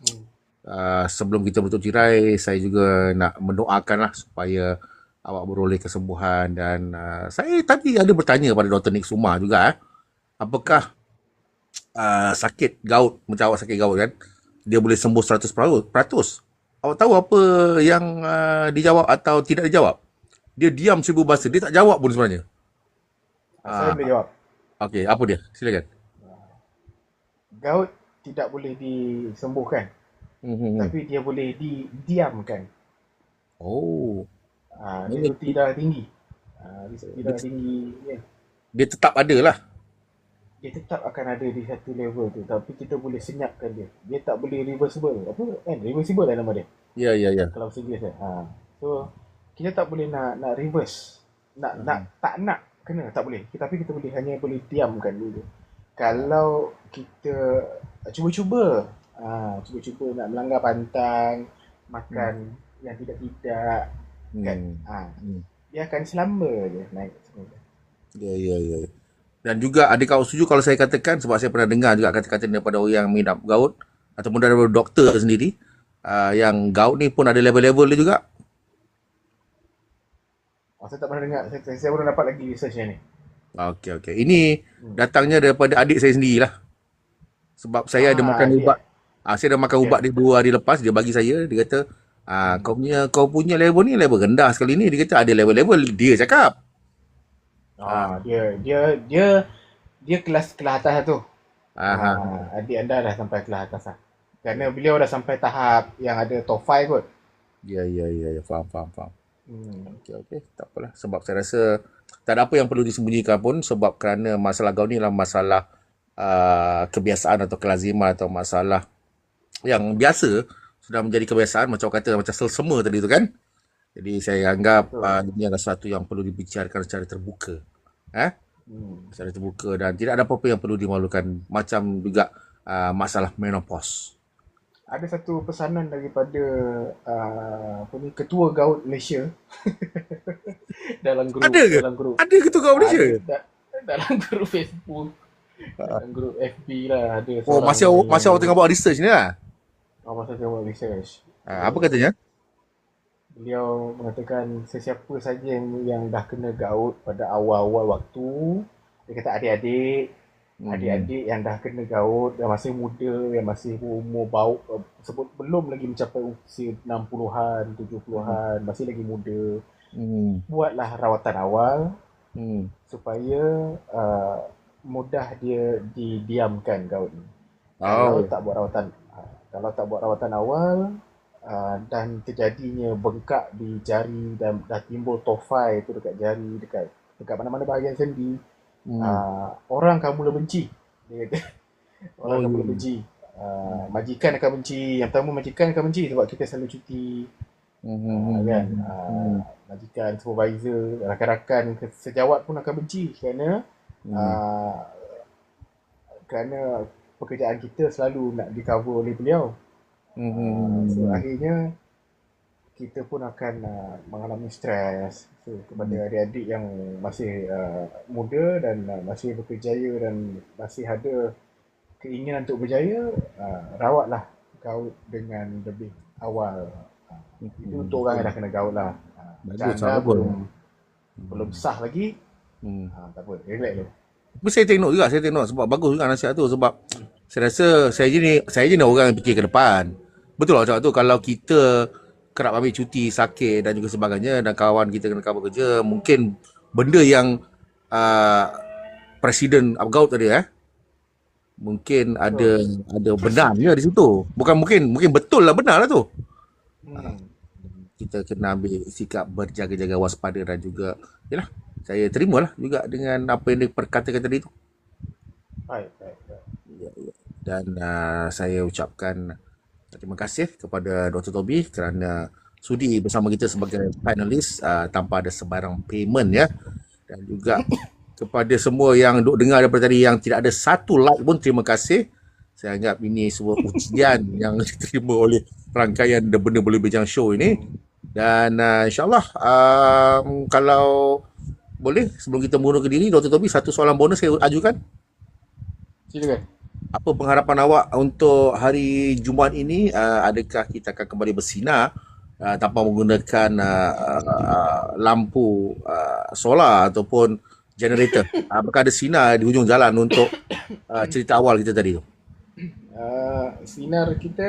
sebelum kita menutup tirai, saya juga nak mendoakanlah supaya awak beroleh kesembuhan. Dan saya tadi ada bertanya pada Dr. Nick Suma juga, apakah sakit gout, macam awak sakit gout kan, dia boleh sembuh 100%? Awak tahu apa yang dijawab atau tidak dijawab? Dia diam 1000 bahasa, dia tak jawab pun sebenarnya. Saya boleh jawab. Okey, apa dia? Silakan. Gout tidak boleh disembuhkan, tapi dia boleh didiamkan. Risiko darah tinggi. Risiko darah tinggi ya. Dia tetap ada lah. Dia tetap akan ada di satu level tu, tapi kita boleh senyapkan dia. Dia tak boleh reversible. Reversible lah nama dia. Ya. Kalau serius kan. So kita tak boleh nak reverse. Tak nak kena, tak boleh. Tapi kita boleh hanya boleh diamkan dulu. Kalau kita cuba-cuba nak melanggar pantang, makan yang tidak kan, dia akan selamba je naik semula. Ya. Dan juga adik awak setuju kalau saya katakan, sebab saya pernah dengar juga kata-kata daripada orang yang mengidap gout ataupun daripada doktor sendiri, yang gout ni pun ada level-level dia juga. Saya tak pernah dengar, saya belum dapat lagi research yang ni. Okey, okey. Ini datangnya daripada adik saya sendirilah. Sebab saya ada makan Dia. ubat. Saya dah makan Okey. ubat dia 2 hari lepas. Dia bagi saya. Dia kata, kau punya level ni level rendah sekali ni. Dia kata ada level-level. Dia cakap. Ah, Dia kelas atas tu. ah, Adik anda dah sampai kelas atas lah. Kerana beliau dah sampai tahap yang ada top 5 kot. ya, ya, ya, ya. Faham, faham, faham. Hmm. Okey, okey. Tak apalah. Sebab saya rasa tak ada apa yang perlu disembunyikan pun. Sebab kerana masalah kau ni adalah masalah kebiasaan atau kelaziman atau masalah yang biasa sudah menjadi kebiasaan macam orang kata macam selsema tadi tu kan. Jadi saya anggap Betul. ini adalah sesuatu yang perlu dibicarakan secara terbuka. Eh? Hmm. Secara terbuka dan tidak ada apa-apa yang perlu dimalukan. Macam juga masalah menopause. Ada satu pesanan daripada ketua Gaut Malaysia dalam grup Ada ke? dalam grup Ada ke tu kat Malaysia? dalam grup Facebook, dalam grup FB lah ada Oh, seorang masa awak tengah buat research ni lah. masa saya buat research. Apa katanya? Beliau mengatakan sesiapa saja yang dah kena gout pada awal-awal waktu, dia kata adik-adik yang dah kena gout, yang masih muda, yang masih umur sebut belum lagi mencapai usia 60-an, 70-an, masih lagi muda, buatlah rawatan awal supaya mudah dia didiamkan gout ni. Kalau tak buat rawatan awal dan terjadinya bengkak di jari dan dah timbul tofai tu dekat jari, dekat mana-mana bahagian sendi, orang akan mula benci. Dia kata orang akan mula benci. Majikan akan benci. Yang pertama majikan akan benci sebab kita selalu cuti. Kan? Majikan, supervisor, rakan-rakan sejawat pun akan benci kerana pekerjaan kita selalu nak di-cover oleh beliau. So akhirnya kita pun akan mengalami stres. So kepada adik-adik yang masih muda dan masih berkejaya dan masih ada keinginan untuk berjaya, rawatlah gout dengan lebih awal. Itu untuk orang yang dah kena gout lah. Janda belum sah lagi, tak apa, relax dulu. Tapi saya tengok sebab bagus juga nasihat tu sebab saya rasa saya je ni orang yang fikir ke depan. Betul lah cakap tu, kalau kita kerap ambil cuti, sakit dan juga sebagainya dan kawan kita kena cover kerja, mungkin benda yang Presiden Gout tadi mungkin ada benarnya di situ. Bukan mungkin betul lah, benar lah tu. Kita kena ambil sikap berjaga-jaga, waspada dan juga yalah, saya terimalah juga dengan apa yang dia perkatakan tadi tu. Baik. Ya. Dan saya ucapkan terima kasih kepada Dr. Toby kerana sudi bersama kita sebagai panelis tanpa ada sebarang payment ya. Dan juga kepada semua yang duk dengar daripada tadi yang tidak ada satu like pun, terima kasih. Saya anggap ini sebuah ujian yang diterima oleh rangkaian The Benda Boleh Bincang Show ini. Dan insyaAllah kalau boleh, sebelum kita mengundurkan diri, Dr. Toby, satu soalan bonus saya ajukan. Silakan. Apa pengharapan awak untuk hari Jumaat ini? Adakah kita akan kembali bersinar tanpa menggunakan lampu solar ataupun generator? Apakah ada sinar di hujung jalan untuk cerita awal kita tadi tu? Sinar kita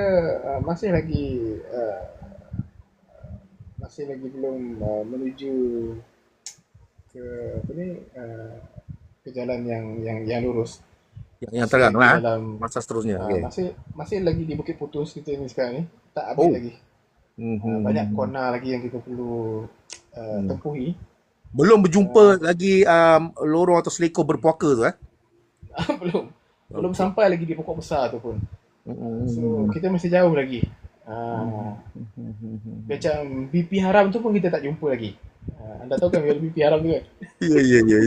masih lagi belum menuju ke ke jalan yang lurus. Yang terang lah dalam masa seterusnya. Masih lagi di Bukit Putus kita ni sekarang ni. Tak habis lagi. Banyak kona lagi yang kita perlu tempuhi. Belum berjumpa lagi lorong atau selekor berpuaka tu Belum sampai lagi di pokok besar tu pun. So kita masih jauh lagi. Macam BP haram tu pun kita tak jumpa lagi. Anda tahu kan BP haram tu kan? Ya.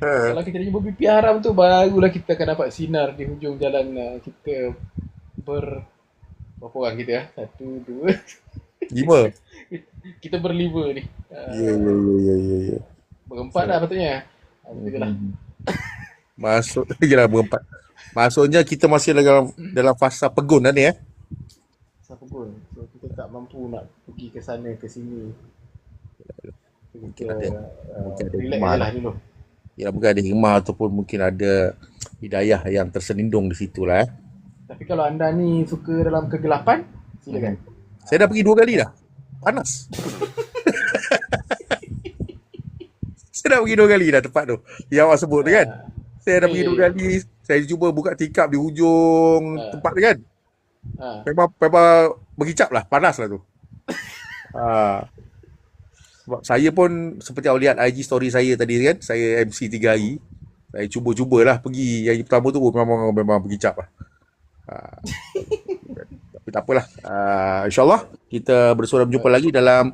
Kalau kita jumpa BP haram tu, barulah kita akan dapat sinar di hujung jalan kita berapa orang kita? 1, 2, 5. Kita berlima ni. Ya. Berempat dah patutnya. Alhamdulillah. Masuk lagi lah berempat. Maksudnya kita masih dalam fasa pegun ni Siapa pun. So kita tak mampu nak pergi ke sana ke sini. Kita relax je lah dulu. Ya, mungkin ada hikmah ataupun mungkin ada hidayah yang terselindung di situ lah. Tapi kalau anda ni suka dalam kegelapan, silakan. Saya dah pergi 2 kali dah. Panas. Saya dah pergi 2 kali dah tempat tu. Yang awak sebut tu kan. Saya dah pergi 2 kali. Saya cuba buka tikap di hujung tempat tu kan. Memang berkicap lah. Panas lah tu. Sebab saya pun seperti awak lihat IG story saya tadi kan. Saya MC 3 hari. Saya cubalah pergi. Yang pertama tu memang berkicap lah. Tapi tak apalah. InsyaAllah kita bersua berjumpa lagi dalam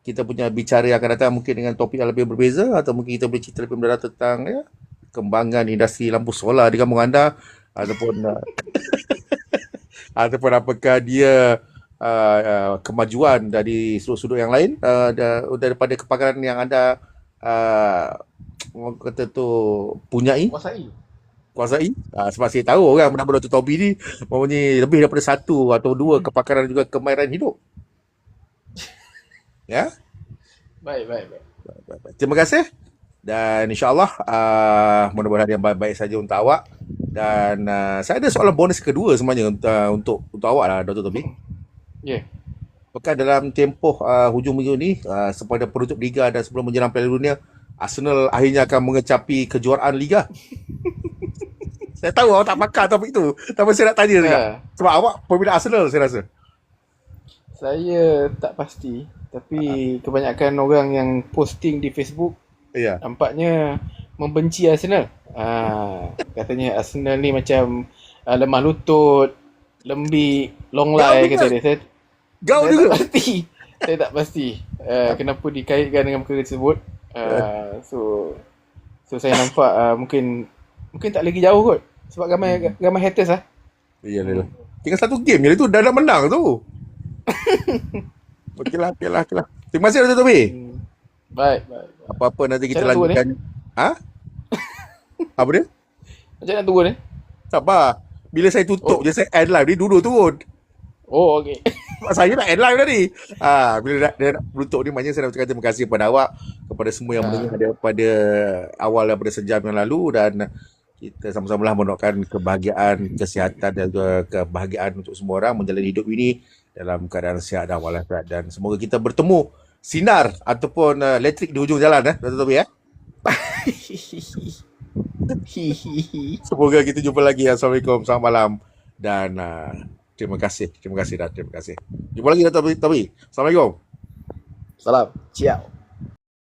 kita punya bicara yang akan datang, mungkin dengan topik yang lebih berbeza, atau mungkin kita boleh cerita lebih mendalam tentang kembangan industri lampu solar di kampung anda, ataupun ataupun apakah dia kemajuan dari sudut-sudut yang lain daripada kepakaran yang anda orang kata tu punyai, kuasai. Sebab saya tahu orang benda-benda tu Tobi ni mempunyai lebih daripada 1 atau 2 kepakaran juga kemahiran hidup. Ya. Baik. Terima kasih. Dan insyaAllah mudah-mudahan yang baik-baik saja untuk awak. Dan saya ada soalan bonus kedua sebenarnya untuk awak lah, Dr. Tobi. Ya. Pekan dalam tempoh hujung minggu ni sepada penutup Liga dan sebelum menjelang Piala Dunia, Arsenal akhirnya akan mengecapi kejuaraan Liga. Saya tahu awak tak pakar topik itu, tapi saya nak tanya juga. Sebab awak peminat Arsenal saya rasa. Saya tak pasti, tapi kebanyakan orang yang posting di Facebook nampaknya membenci Arsenal. Katanya Arsenal ni macam lemah lutut, lembik, long lie kata dia. Saya tak pasti. Saya tak pasti kenapa dikaitkan dengan perkara tersebut. So saya nampak mungkin tak lagi jauh kot. Sebab ramai haters lah. Iyalah. Tinggal 1 game je tu dah menang tu. Okeylah. Terima kasih Dr. Tobi. Baik. Apa-apa nanti kita lanjutkan. Apa dia? Macam nak turun ni? Sabar. Bila saya tutup je, saya end live. Dia duduk turun. Oh, okey. Saya nak end live tadi. Bila dia nak tutup ni, maknanya saya nak ucapkan terima kasih kepada awak, kepada semua yang mendengar daripada awal daripada sejam yang lalu, dan kita sama-sama lah mendoakan kebahagiaan, kesihatan dan juga kebahagiaan untuk semua orang menjalani hidup ini dalam keadaan sihat dan walafiat, dan semoga kita bertemu sinar ataupun elektrik di hujung jalan Dr. Tobi Semoga kita jumpa lagi. Assalamualaikum, selamat malam, dan terima kasih dah, terima kasih. Jumpa lagi Dr. Tobi. Assalamualaikum. Salam. Ciao.